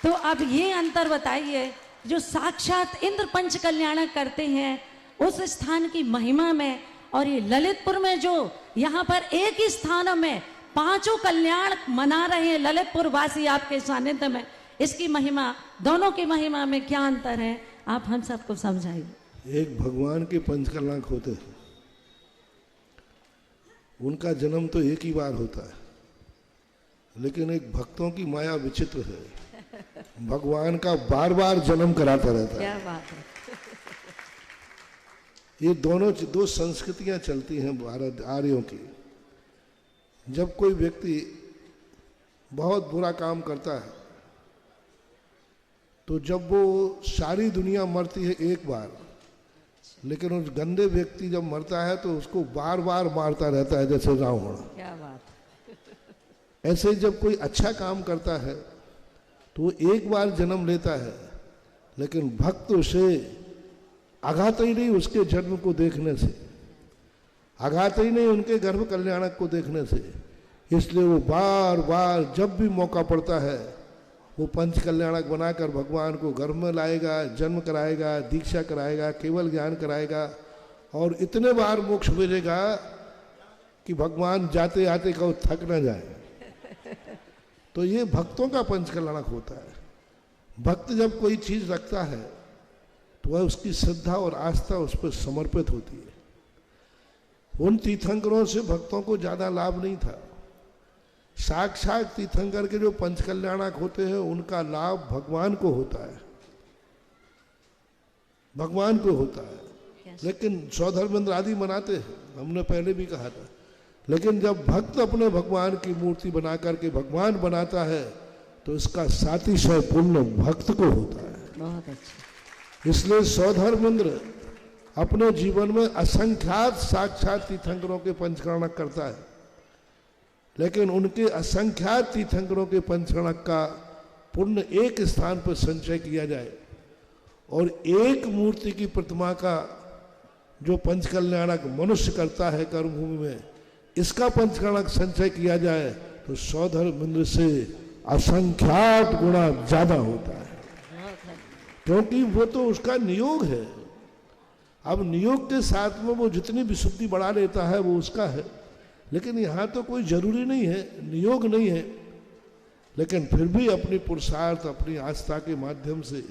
तो अब ये अंतर बताइए, जो साक्षात इंद्र पंच कल्याणक करते हैं उस स्थान की महिमा में, और ये ललितपुर में जो यहाँ पर एक ही स्थान में पांचों कल्याण मना रहे हैं ललितपुर वासी आपके सानिध्य में, इसकी महिमा, दोनों की महिमा में क्या अंतर है, आप हम सबको समझाइए। एक भगवान के पंचकल्याणक होते हैं, उनका जन्म तो एक ही बार होता है, लेकिन एक भक्तों की माया विचित्र है, भगवान का बार बार जन्म कराता रहता है। क्या बात है। ये दो संस्कृतियां चलती हैं भारत आर्यों की। जब कोई व्यक्ति बहुत बुरा काम करता है, तो जब वो सारी दुनिया मरती है एक बार, लेकिन उस गंदे व्यक्ति जब मरता है तो उसको बार बार मारता रहता है, जैसे रावण। क्या बात। ऐसे ही जब कोई अच्छा काम करता है तो वो एक बार जन्म लेता है, लेकिन भक्त उसे आघात ही नहीं उसके जन्म को देखने से, आघात ही नहीं उनके गर्भ कल्याणक को देखने से, इसलिए वो बार बार जब भी मौका पड़ता है वो पंच कल्याणक बनाकर भगवान को गर्भ में लाएगा, जन्म कराएगा, दीक्षा कराएगा, केवल ज्ञान कराएगा, और इतने बार मोक्ष मिलेगा कि भगवान जाते आते कहो थक न जाए। तो ये भक्तों का पंच कल्याणक होता है। भक्त जब कोई चीज रखता है तो वह उसकी श्रद्धा और आस्था उस पर समर्पित होती है। उन तीर्थंकरों से भक्तों को ज्यादा लाभ नहीं था। साक्षात तीर्थंकर के जो पंच कल्याणक होते हैं उनका लाभ भगवान को होता है, भगवान को होता है। लेकिन सौधर्मेंद्र आदि मनाते हैं, हमने पहले भी कहा था, लेकिन जब भक्त अपने भगवान की मूर्ति बना करके भगवान बनाता है तो इसका सातिशय पुण्य भक्त को होता है। बहुत अच्छा। इसलिए सौधर्मेंद्र अपने जीवन में असंख्यात साक्षात तीर्थंकरों के पंचकरणक करता है, लेकिन उनके असंख्यात तीर्थंकरों के पंचकरणक का पुण्य एक स्थान पर संचय किया जाए और एक मूर्ति की प्रतिमा का जो पंचकल्याणक मनुष्य करता है कर्मभूमि में, इसका पंचकरणक संचय किया जाए तो सौधर्मेंद्र से असंख्यात गुना ज्यादा होता है, क्योंकि वो तो उसका नियोग है। अब नियोग के साथ में वो जितनी विशुद्धि बढ़ा लेता है वो उसका है, लेकिन यहाँ तो कोई जरूरी नहीं है, नियोग नहीं है, लेकिन फिर भी अपनी पुरुषार्थ अपनी आस्था के माध्यम से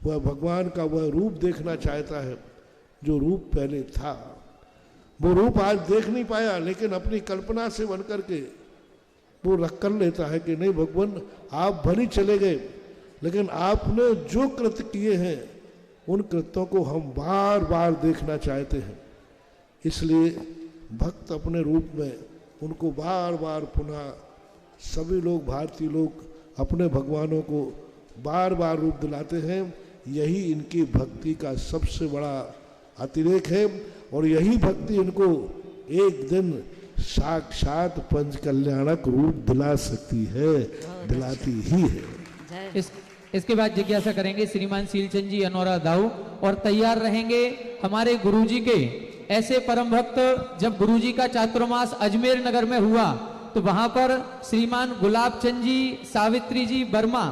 वह भगवान का वह रूप देखना चाहता है जो रूप पहले था। वो रूप आज देख नहीं पाया, लेकिन अपनी कल्पना से बन करके वो रख कर लेता है कि नहीं भगवान आप भली चले गए, लेकिन आपने जो कृत्य किए हैं उन कृत्यों को हम बार बार देखना चाहते हैं। इसलिए भक्त अपने रूप में उनको बार बार पुनः सभी लोग भारतीय लोग अपने भगवानों को बार बार रूप दिलाते हैं। यही इनकी भक्ति का सबसे बड़ा अतिरेक है और यही भक्ति इनको एक दिन साक्षात पंच कल्याणक रूप दिला सकती है, दिलाती ही है। इसके बाद जिज्ञासा करेंगे श्रीमान सीलचंद जी अनोरा दाऊ और तैयार रहेंगे हमारे गुरुजी के ऐसे परम भक्त। जब गुरुजी का चातुर्मास अजमेर नगर में हुआ तो वहां पर श्रीमान गुलाब चंद जी सावित्री जी वर्मा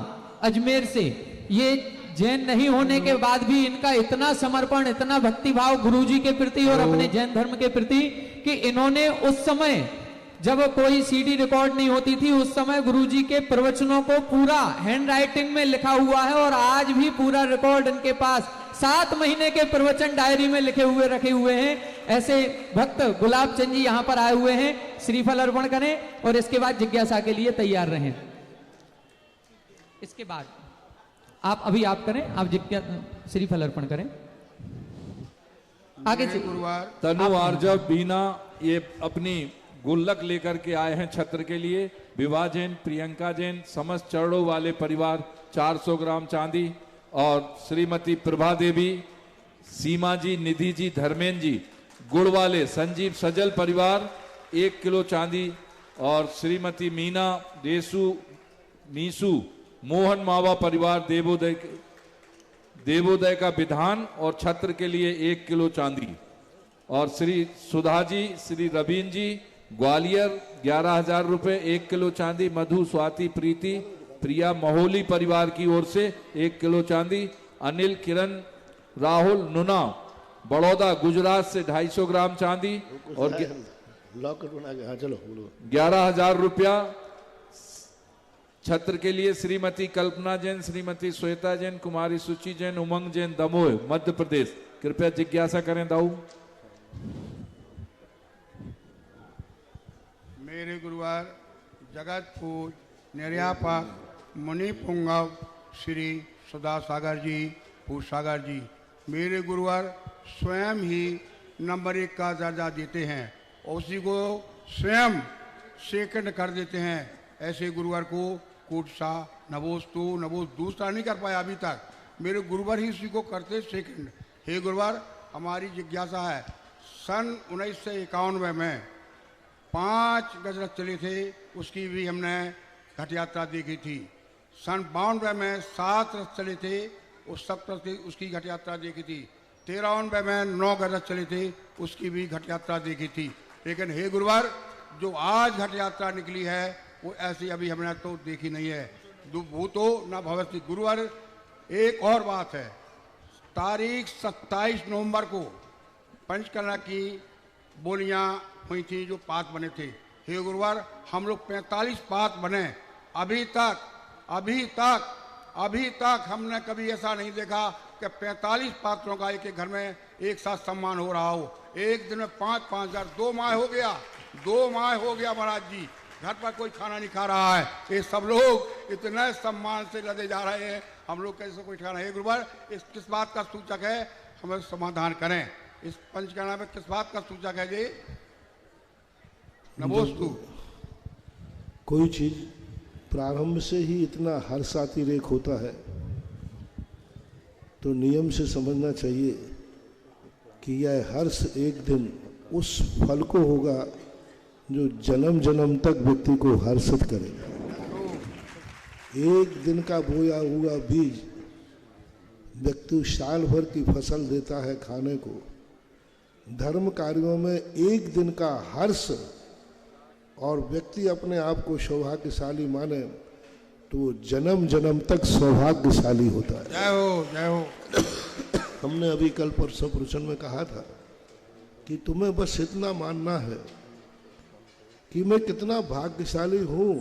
अजमेर से ये जैन नहीं होने के बाद भी इनका इतना समर्पण, इतना भक्तिभाव गुरुजी के प्रति और अपने जैन धर्म के प्रति कि इन्होंने उस समय जब कोई सीडी रिकॉर्ड नहीं होती थी, उस समय गुरुजी के प्रवचनों को पूरा हैंड राइटिंग में लिखा हुआ है और आज भी पूरा रिकॉर्ड इनके पास 7 महीने के प्रवचन डायरी में लिखे हुए रखे हुए हैं। ऐसे भक्त गुलाब चंद जी यहाँ पर आए हुए हैं, श्रीफल अर्पण करें और इसके बाद जिज्ञासा के लिए तैयार रहें। इसके बाद आप अभी आप करें, आप श्रीफल अर्पण करें। आगे तनु आर्जव बीना ये अपनी गुल्लक लेकर के आए हैं छत्र के लिए। विवाह जैन, प्रियंका जैन, समस्त चरणों वाले परिवार 400 ग्राम चांदी, और श्रीमती प्रभा देवी, सीमा जी, निधि जी, धर्मेंद्र जी, गुड़ वाले संजीव सजल परिवार 1 किलो चांदी, और श्रीमती मीना देसु मीसू मोहन मावा परिवार देवोदय का विधान और छत्र के लिए 1 किलो चांदी, और श्री सुधा जी, श्री रवीन जी ग्वालियर 11,000 रुपए 1 किलो चांदी, मधु स्वाति प्रीति प्रिया महोली परिवार की ओर से 1 किलो चांदी, अनिल किरण राहुल नुना बड़ौदा गुजरात से 250 ग्राम चांदी और लॉकेट बना के, हाँ चलो बोलो, 11,000 रुपया छत्र के लिए श्रीमती कल्पना जैन, श्रीमती श्वेता जैन, कुमारी सुचि जैन, उमंग जैन दमोह मध्य प्रदेश। कृपया जिज्ञासा करें दाऊ। मेरे गुरुवार जगत पूज निर्यापक मुनि पुंगव श्री सुधा सागर जी, पूज सागर जी, मेरे गुरुवार स्वयं ही नंबर 1 का दर्जा देते हैं और उसी को स्वयं सेकंड कर देते हैं। ऐसे गुरुवार को कोटसा नवोस्तु नवोस दूसरा नहीं कर पाया अभी तक, मेरे गुरुवार ही उसी को करते सेकंड। हे गुरुवार, हमारी जिज्ञासा है, सन 1991 में 5 गजरथ चले थे, उसकी भी हमने घट यात्रा देखी थी। सन 92 में 7 रथ चले थे, उस सब उसकी घट यात्रा देखी थी। 93 में 9 गजरथ चले थे, उसकी भी घट यात्रा देखी थी। लेकिन हे गुरुवार, जो आज घट यात्रा निकली है वो ऐसी अभी हमने तो देखी नहीं है। भूतो न भवति। गुरुवार एक और बात है, तारीख 27 नवंबर को पंचकन्या की बोलियां हुई थी, जो पात बने थे। हे गुरुवार, हम लोग 45 पात बने, अभी तक हमने कभी ऐसा नहीं देखा कि 45 पात्रों का एक घर में एक साथ सम्मान हो रहा हो। एक दिन में 5-5 हजार, 2 माह हो गया महाराज जी, घर पर कोई खाना नहीं खा रहा है। ये सब लोग इतने सम्मान से लदे जा रहे हैं, हम लोग कैसे कोई खाना है। गुरुवार, इस किस बात का सूचक है, हमें समाधान करें। इस पंचकन्या में किस बात का सूचक है जी? नमोस्तु। कोई चीज प्रारंभ से ही इतना हर्षातिरेक होता है तो नियम से समझना चाहिए कि यह हर्ष एक दिन उस फल को होगा जो जन्म जन्म तक व्यक्ति को हर्षित करेगा। एक दिन का बोया हुआ बीज व्यक्ति साल भर की फसल देता है खाने को। धर्म कार्यों में एक दिन का हर्ष और व्यक्ति अपने आप को सौभाग्यशाली माने तो वो जन्म जन्म तक सौभाग्यशाली होता है। जय हो, जय हो। हमने अभी कल परसों प्रवचन में कहा था कि तुम्हें बस इतना मानना है कि मैं कितना भाग्यशाली हूं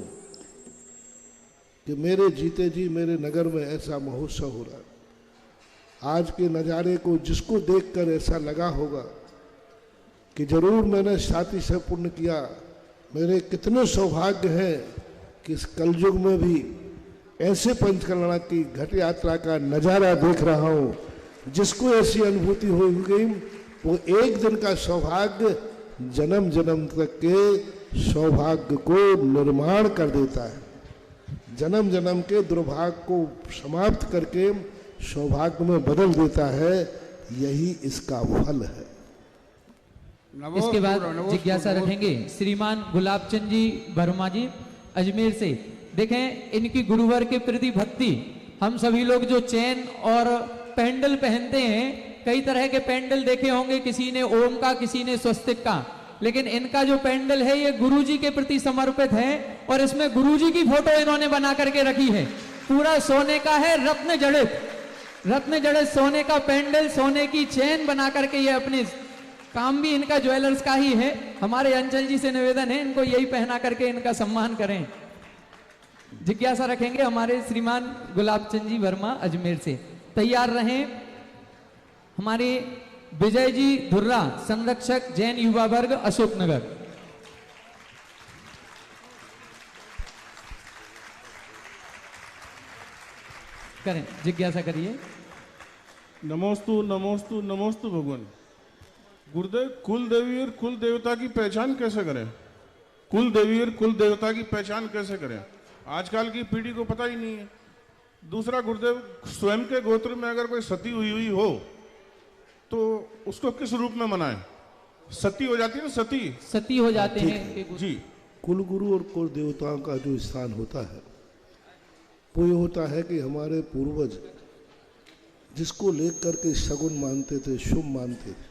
कि मेरे जीते जी मेरे नगर में ऐसा महोत्सव हो रहा है। आज के नज़ारे को जिसको देखकर ऐसा लगा होगा कि जरूर मैंने साथी से पुण्य किया, मेरे कितने सौभाग्य हैं कि इस कलयुग में भी ऐसे पंचकन्या की घट यात्रा का नज़ारा देख रहा हूँ। जिसको ऐसी अनुभूति हो गई वो एक दिन का सौभाग्य जन्म जन्म तक के सौभाग्य को निर्माण कर देता है। जन्म जन्म के दुर्भाग्य को समाप्त करके सौभाग्य में बदल देता है। यही इसका फल है। इसके बाद जिज्ञासा रखेंगे श्रीमान गुलाबचंद जी वर्मा जी अजमेर से। देखें, इनकी गुरुवर के प्रति भक्ति, हम सभी लोग जो चैन और पैंडल पहनते हैं, कई तरह के पैंडल देखे होंगे, किसी ने ओम का, किसी ने स्वस्तिक का, लेकिन इनका जो पैंडल है ये गुरुजी के प्रति समर्पित है और इसमें गुरुजी की फोटो इन्होंने बना करके रखी है। पूरा सोने का है, रत्न जड़ित, रत्न जड़े सोने का पेंडल, सोने की चेन बना करके ये अपने काम भी इनका ज्वेलर्स का ही है। हमारे अंचल जी से निवेदन है इनको यही पहना करके इनका सम्मान करें। जिज्ञासा रखेंगे हमारे श्रीमान गुलाब चंद जी वर्मा अजमेर से। तैयार रहें हमारे विजय जी धुर्रा, संरक्षक जैन युवा वर्ग अशोकनगर। करें, जिज्ञासा करिए। नमोस्तु नमोस्तु नमोस्तु भगवान। गुरुदेव, कुल देवी और कुल देवता की पहचान कैसे करें? कुल देवी और कुल देवता की पहचान कैसे करें? आजकल की पीढ़ी को पता ही नहीं है। दूसरा गुरुदेव, स्वयं के गोत्र में अगर कोई सती हुई हो तो उसको किस रूप में मनाएं? सती हो जाती है ना, सती हो जाते हैं जी। कुल गुरु और कुल देवताओं का जो स्थान होता है वो ये होता है कि हमारे पूर्वज जिसको लेकर के शगुन मानते थे, शुभ मानते थे,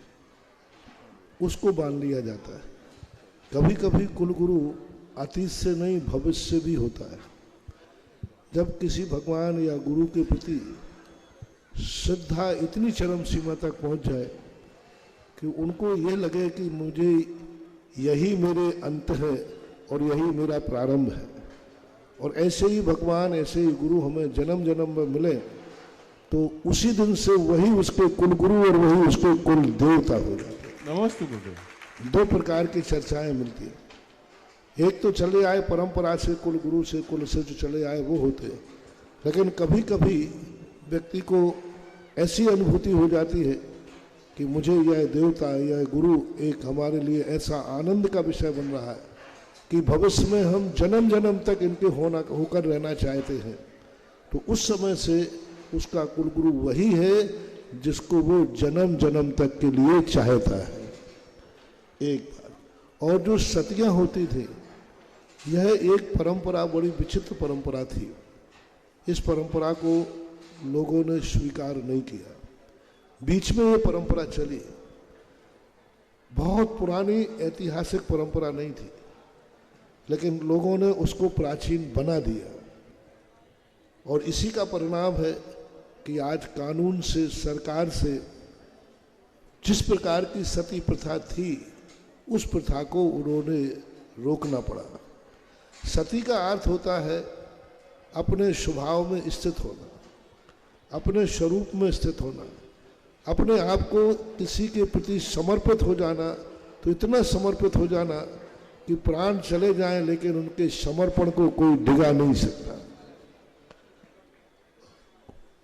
उसको मान लिया जाता है। कभी कभी कुल गुरु अतीत से नहीं भविष्य से भी होता है। जब किसी भगवान या गुरु के प्रति श्रद्धा इतनी चरम सीमा तक पहुंच जाए कि उनको ये लगे कि मुझे यही मेरे अंत है और यही मेरा प्रारंभ है, और ऐसे ही भगवान, ऐसे ही गुरु हमें जन्म जन्म में मिले, तो उसी दिन से वही उसके कुल गुरु और वही उसके कुल देवता हो जाते हैं। नमस्ते गुरुदेव। दो प्रकार की चर्चाएं मिलती हैं। एक तो चले आए परंपरा से, कुल गुरु से, कुल से जो चले आए वो होते हैं, लेकिन कभी कभी व्यक्ति को ऐसी अनुभूति हो जाती है कि मुझे यह देवता, यह गुरु एक हमारे लिए ऐसा आनंद का विषय बन रहा है कि भविष्य में हम जन्म जन्म तक इनके होकर रहना चाहते हैं। तो उस समय से उसका कुल गुरु वही है जिसको वो जन्म जन्म तक के लिए चाहता है। एक बात। और जो सतियां होती थी, यह एक परंपरा, बड़ी विचित्र परंपरा थी। इस परंपरा को लोगों ने स्वीकार नहीं किया। बीच में ये परंपरा चली, बहुत पुरानी ऐतिहासिक परंपरा नहीं थी, लेकिन लोगों ने उसको प्राचीन बना दिया। और इसी का परिणाम है कि आज कानून से, सरकार से जिस प्रकार की सती प्रथा थी, उस प्रथा को उन्होंने रोकना पड़ा। सती का अर्थ होता है अपने स्वभाव में स्थित होना, अपने स्वरूप में स्थित होना, अपने आप को किसी के प्रति समर्पित हो जाना। तो इतना समर्पित हो जाना कि प्राण चले जाएं लेकिन उनके समर्पण को कोई डिगा नहीं सकता।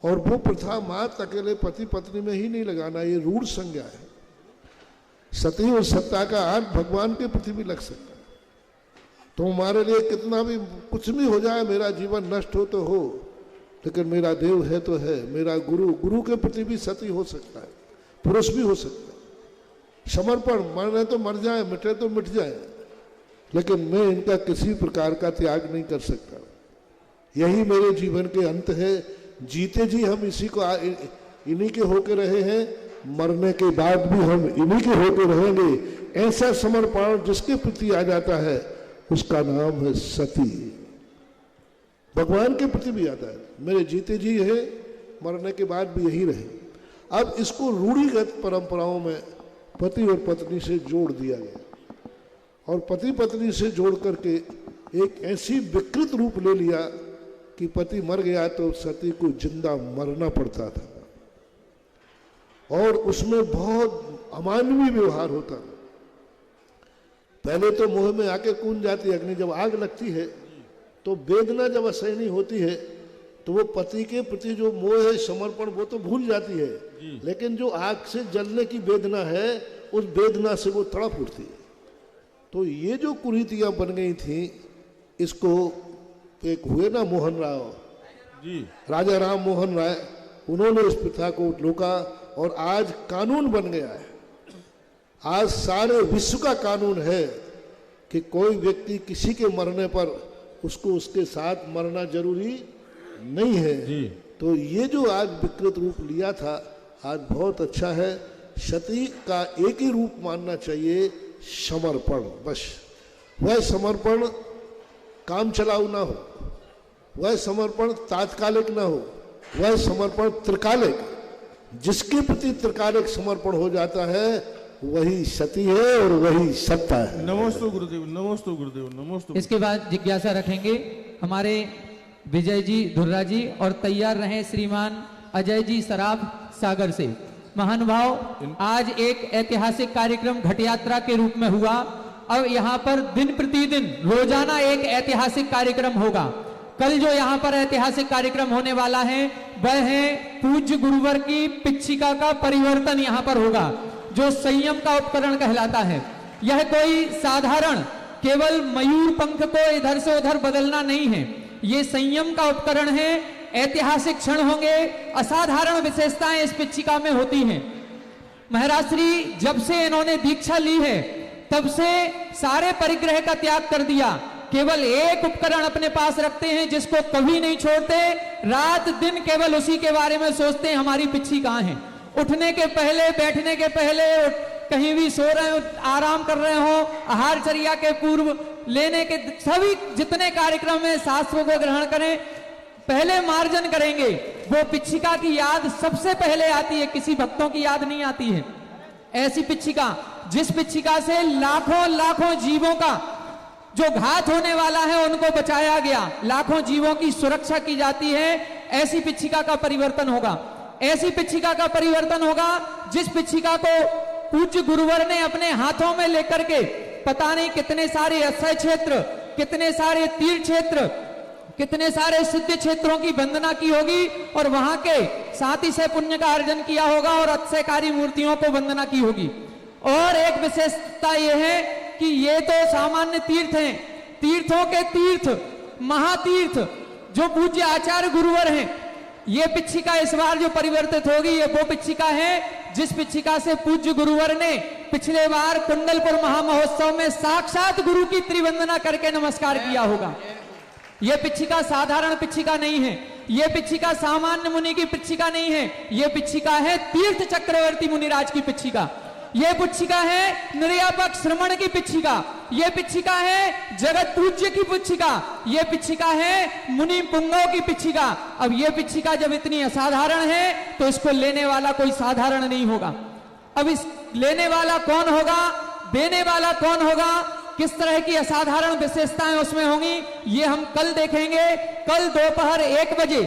और वो प्रथा मात्र अकेले पति पत्नी में ही नहीं लगाना, ये रूढ़ संज्ञा है। सती और सत्ता का अर्थ भगवान के प्रति भी लग सकता है। तो हमारे लिए कितना भी कुछ भी हो जाए, मेरा जीवन नष्ट हो तो हो, लेकिन मेरा देव है तो है, मेरा गुरु, गुरु के प्रति भी सती हो सकता है, पुरुष भी हो सकता है। समर्पण, मरने तो मर जाए, मिटे तो मिट जाए, लेकिन मैं इनका किसी प्रकार का त्याग नहीं कर सकता। यही मेरे जीवन के अंत है। जीते जी हम इसी को इन्हीं के होके रहे हैं, मरने के बाद भी हम इन्हीं के होके रहेंगे। ऐसा समर्पण जिसके प्रति आ जाता है उसका नाम है सती। भगवान के प्रति भी आता है, मेरे जीते जी है, मरने के बाद भी यही रहे। अब इसको रूढ़िगत परंपराओं में पति और पत्नी से जोड़ दिया गया, और पति पत्नी से जोड़ करके एक ऐसी विकृत रूप ले लिया कि पति मर गया तो सती को जिंदा मरना पड़ता था, और उसमें बहुत अमानवीय व्यवहार होता। पहले तो मुंह में आके कूद जाती अग्नि, जब आग लगती है तो वेदना जब असहनीय होती है तो वो पति के प्रति जो मोह है, समर्पण, वो तो भूल जाती है, लेकिन जो आग से जलने की वेदना है उस वेदना से वो तड़प उठती है। तो ये जो कुरीतियां बन गई थी, इसको एक हुए ना मोहन राव जी, राजा राम मोहन राय, उन्होंने इस प्रथा को रोका और आज कानून बन गया है। आज सारे विश्व का कानून है कि कोई व्यक्ति किसी के मरने पर उसको उसके साथ मरना जरूरी नहीं है जी। तो ये जो आज विकृत रूप लिया था, आज बहुत अच्छा है। सती का एक ही रूप मानना चाहिए, समर्पण। बस वह समर्पण काम चलाऊ ना हो, वह समर्पण तात्कालिक ना हो, वह समर्पण त्रिकालिक, जिसके प्रति त्रिकालिक समर्पण हो जाता है वही सती है और वही सत्ता है। नमोस्तु गुरुदेव, नमोस्तु गुरुदेव, नमोस्तु। इसके बाद जिज्ञासा रखेंगे हमारे विजय जी धुर्रा जी, और तैयार रहे श्रीमान अजय जी सराफ सागर से। महानुभाव, आज एक ऐतिहासिक कार्यक्रम घट यात्रा के रूप में हुआ। अब यहाँ पर दिन प्रतिदिन रोजाना एक ऐतिहासिक कार्यक्रम होगा। कल जो यहाँ पर ऐतिहासिक कार्यक्रम होने वाला है वह है पूज्य गुरुवर की पिच्छिका का परिवर्तन यहाँ पर होगा, जो संयम का उपकरण कहलाता है। यह कोई साधारण केवल मयूर पंख को इधर से उधर बदलना नहीं है, ये संयम का उपकरण है। ऐतिहासिक क्षण होंगे, असाधारण विशेषताएं इस पिच्छिका में होती हैं। महाराज श्री जब से इन्होंने दीक्षा ली है तब से सारे परिग्रह का त्याग कर दिया, केवल एक उपकरण अपने पास रखते हैं जिसको कभी नहीं छोड़ते। रात दिन केवल उसी के बारे में सोचते हैं, हमारी पिच्छी कहाँ है। उठने के पहले, बैठने के पहले, कहीं भी सो रहे हो, आराम कर रहे हो, आहारचर्या के पूर्व, लेने के सभी जितने कार्यक्रम में शास्त्रों को ग्रहण करें, पहले मार्जन करेंगे। वो पिच्छिका की याद सबसे पहले आती है, किसी भक्तों की याद नहीं आती है। ऐसी पिच्छिका, जिस पिच्छिका से लाखों लाखों जीवों का जो घात होने वाला है उनको बचाया गया, लाखों जीवों की सुरक्षा की जाती है, ऐसी पिच्छिका का परिवर्तन होगा। ऐसी पिच्छिका का परिवर्तन होगा जिस पिच्छिका को पूज्य गुरुवर ने अपने हाथों में लेकर के पता नहीं कितने सारे अक्षय क्षेत्र, कितने सारे तीर्थ क्षेत्र, कितने सारे सिद्ध क्षेत्रों की वंदना की होगी, और वहां के साथ ही से पुण्य का अर्जन किया होगा और अक्षयकारी मूर्तियों को वंदना की होगी। और एक विशेषता यह है कि ये तो सामान्य तीर्थ हैं, तीर्थों के तीर्थ, महातीर्थ जो पूज्य आचार्य गुरुवर हैं। ये पिच्छिका इस बार जो परिवर्तित होगी, ये वो पिच्छिका है जिस पिच्छिका से पूज्य गुरुवर ने पिछले बार कुंडलपुर महामहोत्सव में साक्षात गुरु की त्रिवंदना करके नमस्कार किया होगा। यह पिच्छिका साधारण पिच्छिका नहीं है, यह पिच्छिका सामान्य मुनि की पिच्छिका नहीं है, यह पिच्छिका है तीर्थ चक्रवर्ती मुनिराज की पिच्छिका। यह पिच्छिका है निर्यापक श्रमण की पिच्छिका, यह पिच्छिका है जगत पूज्य की पिच्छिका, यह पिच्छिका है मुनि पुंगव की पिच्छिका। अब यह पिच्छिका जब इतनी असाधारण है तो इसको लेने वाला कोई साधारण नहीं होगा। अब इस लेने वाला कौन होगा, देने वाला कौन होगा, किस तरह की असाधारण विशेषताएं उसमें होंगी, ये हम कल देखेंगे। कल दोपहर 1 बजे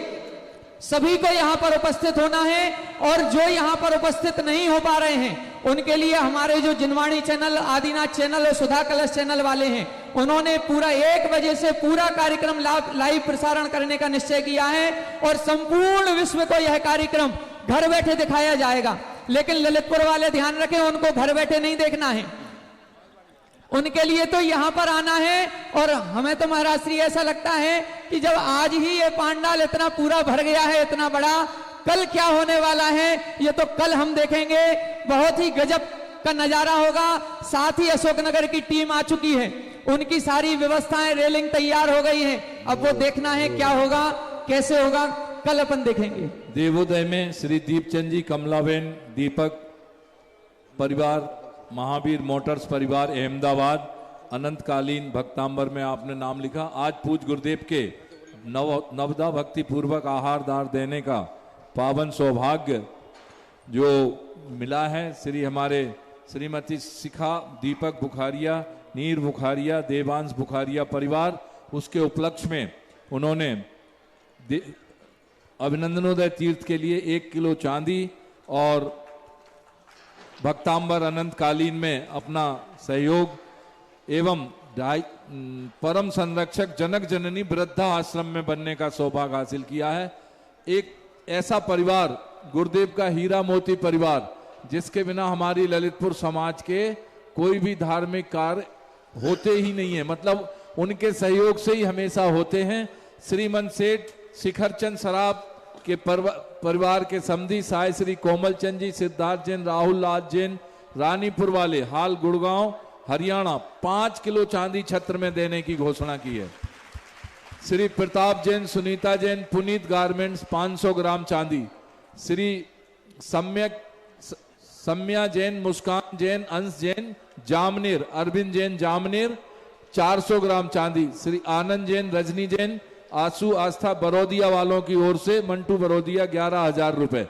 सभी को यहां पर उपस्थित होना है, और जो यहां पर उपस्थित नहीं हो पा रहे हैं उनके लिए हमारे जो जिनवाणी चैनल, आदिनाथ चैनल और सुधा कलश चैनल वाले हैं, उन्होंने पूरा 1 बजे से पूरा कार्यक्रम लाइव प्रसारण करने का निश्चय किया है, और संपूर्ण विश्व को यह कार्यक्रम घर बैठे दिखाया जाएगा। लेकिन ललितपुर वाले ध्यान रखें, उनको घर बैठे नहीं देखना है, उनके लिए तो यहां पर आना है। और हमें तो महाराज श्री ऐसा लगता है कि जब आज ही ये पांडाल इतना पूरा भर गया है, इतना बड़ा, कल क्या होने वाला है ये तो कल हम देखेंगे। बहुत ही गजब का नजारा होगा। साथ ही अशोकनगर की टीम आ चुकी है, उनकी सारी व्यवस्थाएं, रेलिंग तैयार हो गई है। अब वो देखना है क्या होगा, कैसे होगा, कल अपन देखेंगे। देवोदय में श्री दीपचंद जी, कमलाबेन, दीपक परिवार, महावीर मोटर्स परिवार अहमदाबाद, अनंतकालीन भक्तांबर में आपने नाम लिखा। आज पूज्य गुरुदेव के नवदा भक्ति पूर्वक आहार दार देने का पावन सौभाग्य जो मिला है, श्री हमारे श्रीमती शिखा दीपक बुखारिया, नीर बुखारिया, देवांश बुखारिया परिवार, उसके उपलक्ष्य में उन्होंने अभिनंदनोदय तीर्थ के लिए 1 किलो चांदी और भक्तांबर अनंतकालीन में अपना सहयोग एवं परम संरक्षक जनक जननी वृद्धा आश्रम में बनने का सौभाग्य हासिल किया है। एक ऐसा परिवार, गुरुदेव का हीरा मोती परिवार, जिसके बिना हमारी ललितपुर समाज के कोई भी धार्मिक कार्य होते ही नहीं है, मतलब उनके सहयोग से ही हमेशा होते हैं। श्रीमन सेठ शिखरचंद सराफ के परिवार के समधी साय श्री कोमल चंद जी, सिद्धार्थ जैन, राहुल लाल जैन, रानीपुर वाले, हाल गुड़गांव हरियाणा 5 किलो चांदी छत्र में देने की घोषणा की है। श्री प्रताप जैन, सुनीता जैन, पुनीत गारमेंट्स 500 ग्राम चांदी। श्री सम्या जैन, मुस्कान जैन, अंश जैन जामनेर, अरविंद जैन जामनेर 400 ग्राम चांदी। श्री आनंद जैन, रजनी जैन आंसू आस्था बरोदिया वालों की ओर से मंटू बरोदिया 11,000 रुपए।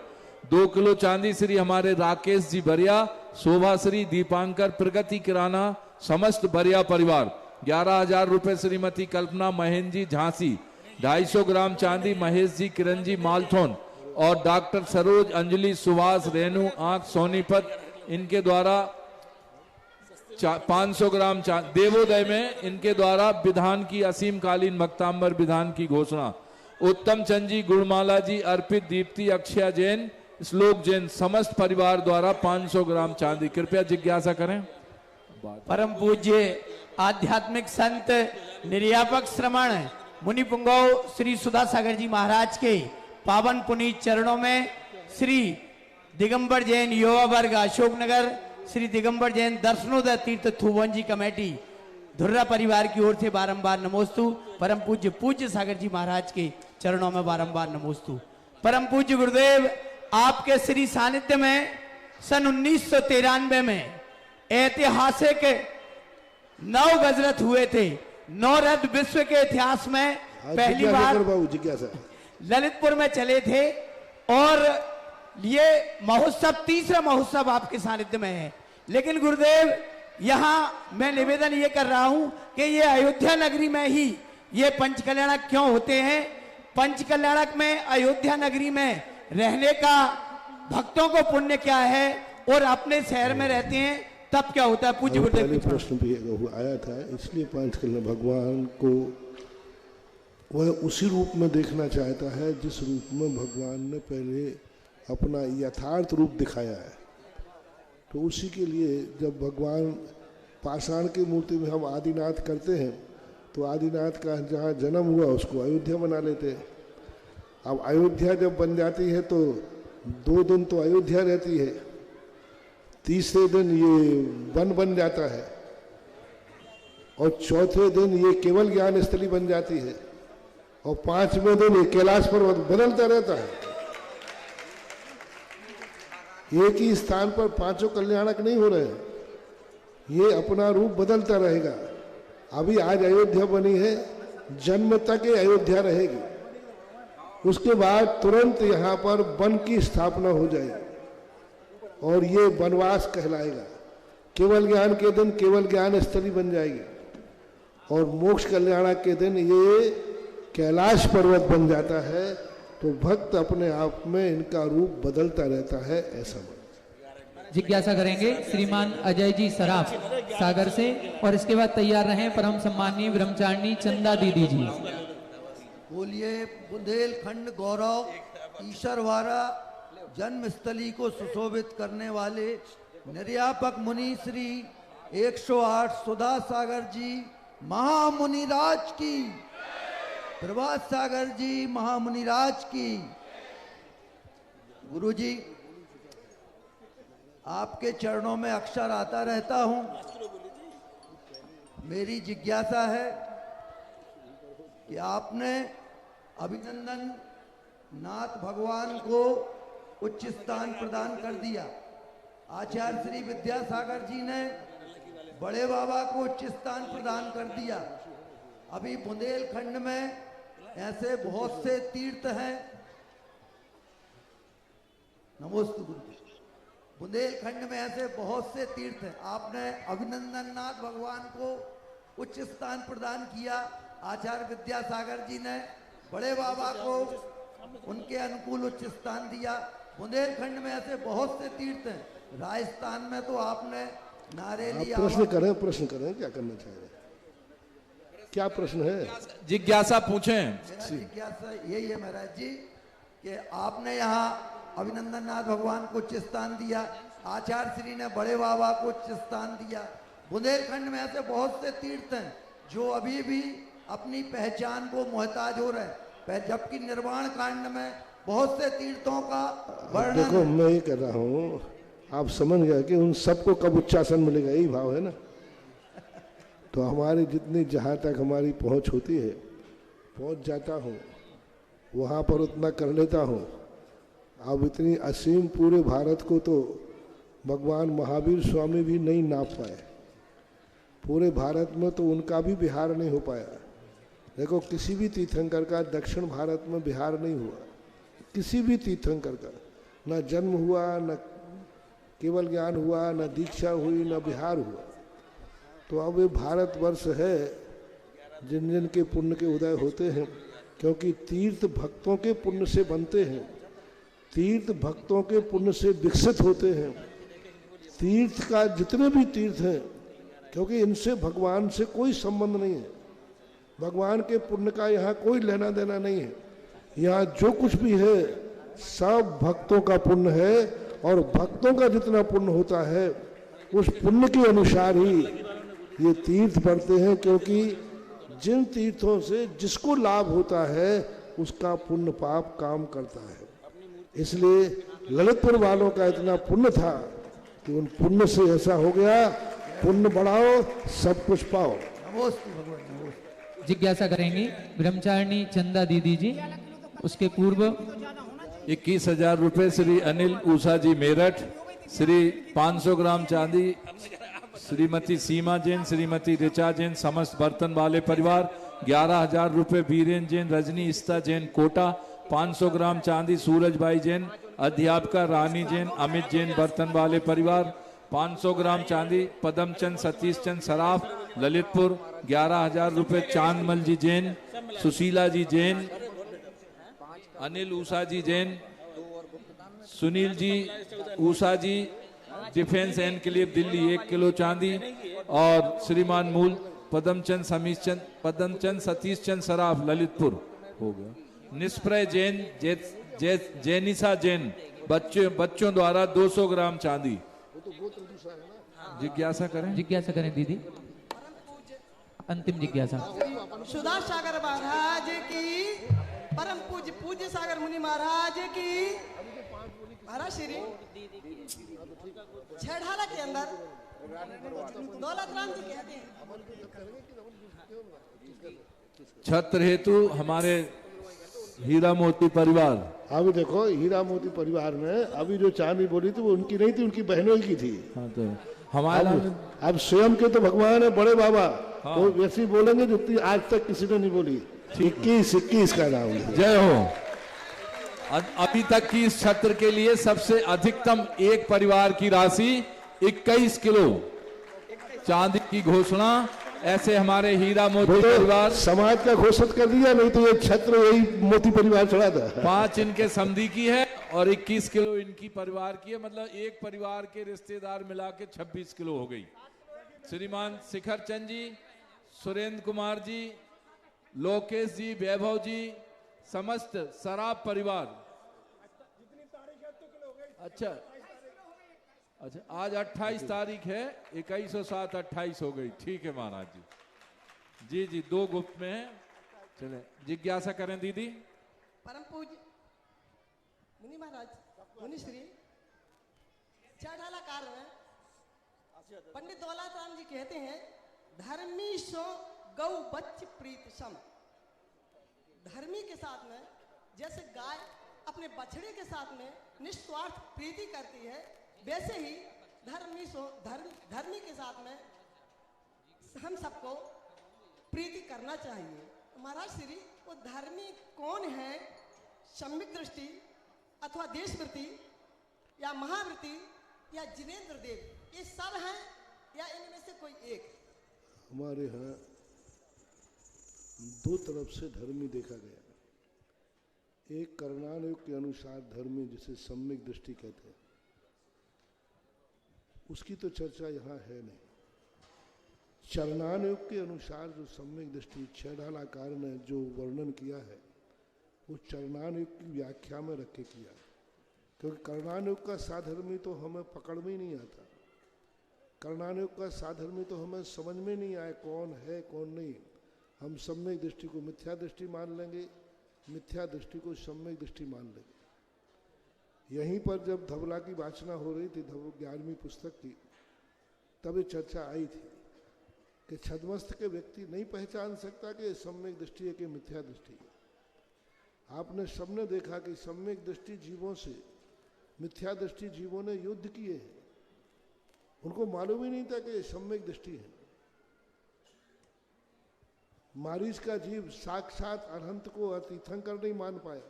2 किलो चांदी श्री हमारे राकेश जी बरिया, शोभा श्री दीपांकर प्रगति किराना समस्त बरिया परिवार। 11,000 रुपए श्रीमती कल्पना महेंद्र जी झांसी। 250 ग्राम चांदी महेश जी किरण जी मालथोन और डॉक्टर सरोज अंजलि सुभाष रेणु आंख सोनीपत, इनके द्वारा 500 ग्राम देवोदय में इनके द्वारा विधान की असीम कालीन भक्तांबर विधान की घोषणा। उत्तम चंद जी, गुणमाला जी, अर्पित, दीप्ति, अक्षया जैन, श्लोक जैन समस्त परिवार द्वारा 500 ग्राम चांदी। कृपया जिज्ञासा करें। परम पूज्य आध्यात्मिक संत निर्यापक श्रमण मुनि पुंगव श्री सुधा सागर जी महाराज के पावन पुनीत चरणों में श्री दिगंबर जैन युवा वर्ग अशोकनगर, श्री दिगंबर जैन दर्शनोदय तीर्थ थुवन जी कमेटी धुर्रा परिवार की ओर से बारंबार नमोस्तु। परम पूज्य सागर जी महाराज के चरणों में बारंबार नमोस्तु। परम पूज्य गुरुदेव, आपके श्री सानिध्य में सन 1993 में ऐतिहासिक 9 गजरथ हुए थे। 9 रथ विश्व के इतिहास में पहली बार ललितपुर में चले थे और ये महोत्सव 3रा महोत्सव आपके सानिध्य में है। लेकिन गुरुदेव, यहां मैं निवेदन ये कर रहा हूं कि ये अयोध्या नगरी में ही ये पंचकल्याणक क्यों होते हैं। पंचकल्याणक में अयोध्या नगरी में रहने का भक्तों को पुण्य क्या है और अपने शहर में रहते हैं तब क्या होता है। पूज्य गुरुदेव, प्रश्न भी आया था, इसलिए पंचकल्याण भगवान को वह उसी रूप में देखना चाहता है जिस रूप में भगवान ने पहले अपना यथार्थ रूप दिखाया है। तो उसी के लिए जब भगवान पाषाण की मूर्ति में हम आदिनाथ करते हैं तो आदिनाथ का जहाँ जन्म हुआ उसको अयोध्या बना लेते हैं। अब अयोध्या जब बन जाती है तो 2 दिन तो अयोध्या रहती है, तीसरे दिन ये वन बन जाता है और चौथे दिन ये केवल ज्ञान स्थली बन जाती है और 5वें दिन ये कैलाश पर्वत बदलता रहता है। एक ही स्थान पर 5 कल्याणक नहीं हो रहे, ये अपना रूप बदलता रहेगा। अभी आज अयोध्या बनी है, जन्म तक ये अयोध्या रहेगी, उसके बाद तुरंत यहाँ पर वन की स्थापना हो जाएगी और ये वनवास कहलाएगा। केवल ज्ञान के दिन केवल ज्ञान स्थली बन जाएगी और मोक्ष कल्याणक के दिन ये कैलाश पर्वत बन जाता है। तो भक्त अपने आप में इनका रूप बदलता रहता है, ऐसा जिज्ञासा करेंगे श्रीमान अजय जी सराफ सागर से और इसके बाद तैयार रहें परम सम्माननीय ब्रह्मचारिणी चंदा दीदी जी। बोलिए बुंदेलखंड गौरव ईश्वरवाड़ा जन्मस्थली को सुशोभित करने वाले निर्यापक मुनि श्री 108 सुधा सागर जी महामुनिराज की, प्रभात सागर जी महामुनिराज की। गुरुजी, आपके चरणों में अक्सर आता रहता हूं। मेरी जिज्ञासा है कि आपने अभिनंदन नाथ भगवान को उच्च स्थान प्रदान कर दिया। आचार्य श्री विद्यासागर जी ने बड़े बाबा को उच्च स्थान प्रदान कर दिया। अभी बुंदेलखंड में ऐसे बहुत से तीर्थ हैं। नमोस्तु गुरु। बुंदेलखंड में ऐसे बहुत से तीर्थ हैं। आपने अभिनंदन नाथ भगवान को उच्च स्थान प्रदान किया। आचार्य विद्यासागर जी ने बड़े बाबा को उनके अनुकूल उच्च स्थान दिया। बुंदेलखंड में ऐसे बहुत से तीर्थ हैं। राजस्थान में तो आपने नारेली। प्रश्न करें क्या करना चाहिए, क्या प्रश्न है? जिज्ञासा पूछें। जिज्ञासा यही है महाराज जी कि आपने यहाँ अभिनंदन नाथ भगवान को उच्च स्थान दिया, आचार्य श्री ने बड़े बाबा को उच्च स्थान दिया। बुंदेलखंड में ऐसे बहुत से तीर्थ हैं जो अभी भी अपनी पहचान को मोहताज हो रहे हैं, जबकि निर्वाण कांड में बहुत से तीर्थों का वर्णन। देखो, मैं ये कर रहा हूँ, आप समझ गए कि उन सबको कब उच्चासन मिलेगा, यही भाव है ना। तो हमारी जितनी जहाँ तक हमारी पहुँच होती है पहुँच जाता हूँ, वहाँ पर उतना कर लेता हूँ। अब इतनी असीम पूरे भारत को तो भगवान महावीर स्वामी भी नहीं नाप पाए। पूरे भारत में तो उनका भी विहार नहीं हो पाया। देखो किसी भी तीर्थंकर का दक्षिण भारत में विहार नहीं हुआ, किसी भी तीर्थंकर का न जन्म हुआ, न केवल ज्ञान हुआ, न दीक्षा हुई, न विहार हुआ। तो अब ये भारतवर्ष है जिन जिन के पुण्य के उदय होते हैं, क्योंकि तीर्थ भक्तों के पुण्य से बनते हैं, तीर्थ भक्तों के पुण्य से विकसित होते हैं। तीर्थ का जितने भी तीर्थ हैं, क्योंकि इनसे भगवान से कोई संबंध नहीं है, भगवान के पुण्य का यहाँ कोई लेना देना नहीं है। यहाँ जो कुछ भी है सब भक्तों का पुण्य है, और भक्तों का जितना पुण्य होता है उस पुण्य के अनुसार ही ये तीर्थ बढ़ते हैं, क्योंकि जिन तीर्थों से जिसको लाभ होता है उसका पुण्य पाप काम करता है। इसलिए ललितपुर वालों का इतना पुण्य था कि उन पुण्य से ऐसा हो गया, पुण्य बढ़ाओ सब कुछ पाओ। जिज्ञासा करेंगी ब्रह्मचारिणी चंदा दीदी जी। उसके पूर्व 21,000 रुपए श्री अनिल ऊषा जी मेरठ, श्री 500 ग्राम चांदी श्रीमती सीमा जैन, श्रीमती ऋचा जैन समस्त बर्तन वाले परिवार, 11,000 रुपए बीरेन जैन, रजनी इस्ता जैन कोटा, 500 ग्राम चांदी सूरज भाई जैन, अध्यापिका रानी जैन, अमित जैन बर्तन वाले परिवार, 500 ग्राम चांदी पदमचंद सतीश चंद सराफ ललितपुर, 11,000 रुपए चांदमल जी जैन, सुशीला जी जैन, अनिल ऊषा जी जैन, सुनील जी ऊषा जी डिफेंस एनक्लेव दिल्ली 1 किलो चांदी, और श्रीमान मूल पदमचंद सतीश चंद सराफ ललितपुर हो गया। निष्प्रय जैन, जैनिसा जैन बच्चों द्वारा 200 ग्राम चांदी। जिज्ञासा करें दीदी, अंतिम जिज्ञासा। सुधा सागर महाराज की, परम पूज्य सागर मुनि महाराज की। महाराज श्री छेड़ाला के अंदर दौलतराम जी कहते हैं, छत्र हेतु हमारे हीरा मोती परिवार। अभी देखो हीरा मोती परिवार में अभी जो चांदी बोली थी वो उनकी नहीं थी, उनकी बहनों की थी। हाँ, तो हमारा अब स्वयं के तो भगवान है बड़े बाबा, तो वैसे बोलेंगे जितनी आज तक किसी ने नहीं बोली। 21 का नाम है। जय हो। अभी तक की इस छत्र के लिए सबसे अधिकतम एक परिवार की राशि 21 किलो चांदी की घोषणा। ऐसे हमारे हीरा मोती परिवार समाज का घोषित कर दिया, नहीं तो ये छत्र यही मोती परिवार चढ़ा था। 5 इनके समधी की है और 21 किलो इनकी परिवार की है, मतलब एक परिवार के रिश्तेदार मिला के 26 किलो हो गई। श्रीमान शिखर चंद जी, सुरेंद्र कुमार जी, लोकेश जी, वैभव जी, समस्त सराफ परिवार। अच्छा, आज 28 तारीख है, 21 और 7 28 हो गई। ठीक है महाराज जी। जी 2 गुप्त में है। चले जिज्ञासा करें दीदी। परम पूज्य मुनि महाराज मुनि श्री छेड़ाला कार में पंडित दौलतराम जी कहते हैं, धर्मी सो गौ बच्च प्रीत सम। धर्मी के साथ में जैसे गाय अपने बछड़े के साथ में निस्वार्थ प्रीति करती है, वैसे ही धर्मी के साथ में हम सबको प्रीति करना चाहिए। महाराज श्री वो धर्मी कौन है? सम्यक दृष्टि अथवा देशवृत्ति या महावृत्ति या जिनेन्द्र देव, ये सब हैं या इनमें से कोई एक? हमारे यहाँ 2 तरफ से धर्मी देखा गया। एक कर्णानुयोग के अनुसार धर्मी, जिसे सम्यक दृष्टि कहते हैं, उसकी तो चर्चा यहाँ है नहीं। चरणानुयोग के अनुसार जो सम्यक दृष्टि छेड़ालाकार ने जो वर्णन किया है वो चरणानुयोग की व्याख्या में रख के किया, क्योंकि कर्णानुयोग का साधर्मी तो हमें पकड़ में ही नहीं आता। कर्णानुयोग का साधर्मी तो हमें समझ में नहीं आए कौन है कौन नहीं। हम सम्यक दृष्टि को मिथ्या दृष्टि मान लेंगे, मिथ्या दृष्टि को सम्यक दृष्टि मान लेंगे। यहीं पर जब धवला की वाचना हो रही थी 11वीं पुस्तक की, तब ये चर्चा आई थी कि छद्मस्त के व्यक्ति नहीं पहचान सकता कि सम्यक दृष्टि है कि मिथ्या दृष्टि है। आपने सबने देखा कि सम्यक दृष्टि जीवों से मिथ्या दृष्टि जीवों ने युद्ध किए हैं, उनको मालूम ही नहीं था कि सम्यक दृष्टि है। मारीच का जीव साक्षात अरहंत को तीर्थंकर नहीं मान पाया,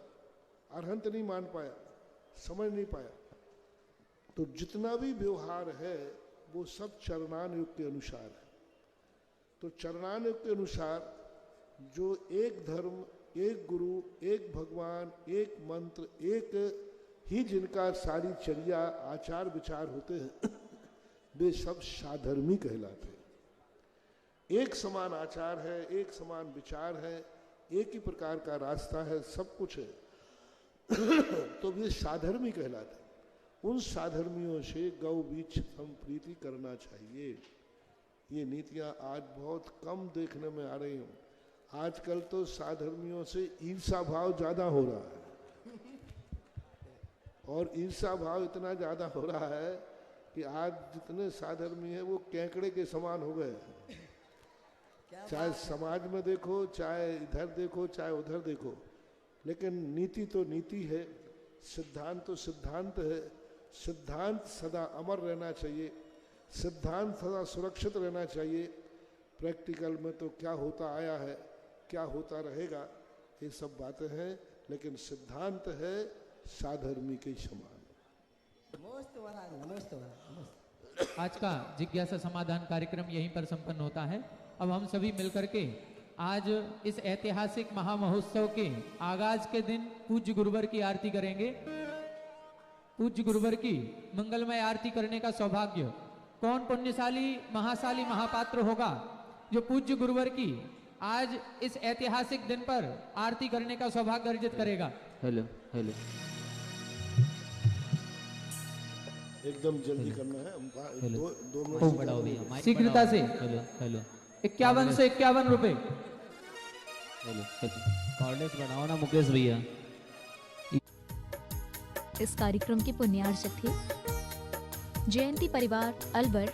अरहंत नहीं मान पाया, समझ नहीं पाया। तो जितना भी व्यवहार है वो सब चरणानुयोग के अनुसार है। तो चरणानुयोग के अनुसार जो एक धर्म, एक गुरु, एक भगवान, एक मंत्र, एक ही जिनका सारी चर्या आचार विचार होते हैं वे सब साधर्मी कहलाते हैं। एक समान आचार है, एक समान विचार है, एक ही प्रकार का रास्ता है, सब कुछ है तो वे साधर्मी कहलाते हैं। उन साधर्मियों से गौ बीच संप्रीति करना चाहिए। ये नीतियां आज बहुत कम देखने में आ रही हैं। आजकल तो साधर्मियों से ईर्षा भाव ज्यादा हो रहा है, और ईर्षा भाव इतना ज्यादा हो रहा है कि आज जितने साधर्मी हैं वो केकड़े के समान हो गए। चाहे समाज में देखो, चाहे इधर देखो, चाहे उधर देखो, लेकिन नीति तो नीति है, सिद्धांत तो सिद्धांत है। सिद्धांत सदा अमर रहना चाहिए, सिद्धांत सदा सुरक्षित रहना चाहिए। प्रैक्टिकल में तो क्या होता आया है, क्या होता रहेगा, ये सब बातें हैं, लेकिन सिद्धांत है साधर्मी के समान। नमस्ते महाराज, नमस्ते महाराज। आज का जिज्ञासा समाधान कार्यक्रम यहीं पर संपन्न होता है। अब हम सभी मिलकर के आज इस ऐतिहासिक महामहोत्सव के आगाज के दिन पूज्य गुरुवर की आरती करेंगे। पूज्य गुरुवर की मंगलमय आरती करने का सौभाग्य कौन पुण्यशाली महाशाली महापात्र होगा जो पूज्य गुरुवर की आज इस ऐतिहासिक दिन पर आरती करने का सौभाग्य अर्जित करेगा। हेलो हेलो, एकदम जल्दी करना है, दो मिनट बढ़ाओ भैया, शीघ्रता से। हेलो हेलो, 51 से 51 रुपए। हेलो कॉर्डेक्स बढ़ाओ ना मुकेश भैया। इस कार्यक्रम के पुण्यार्चक थे जयंती परिवार अलवर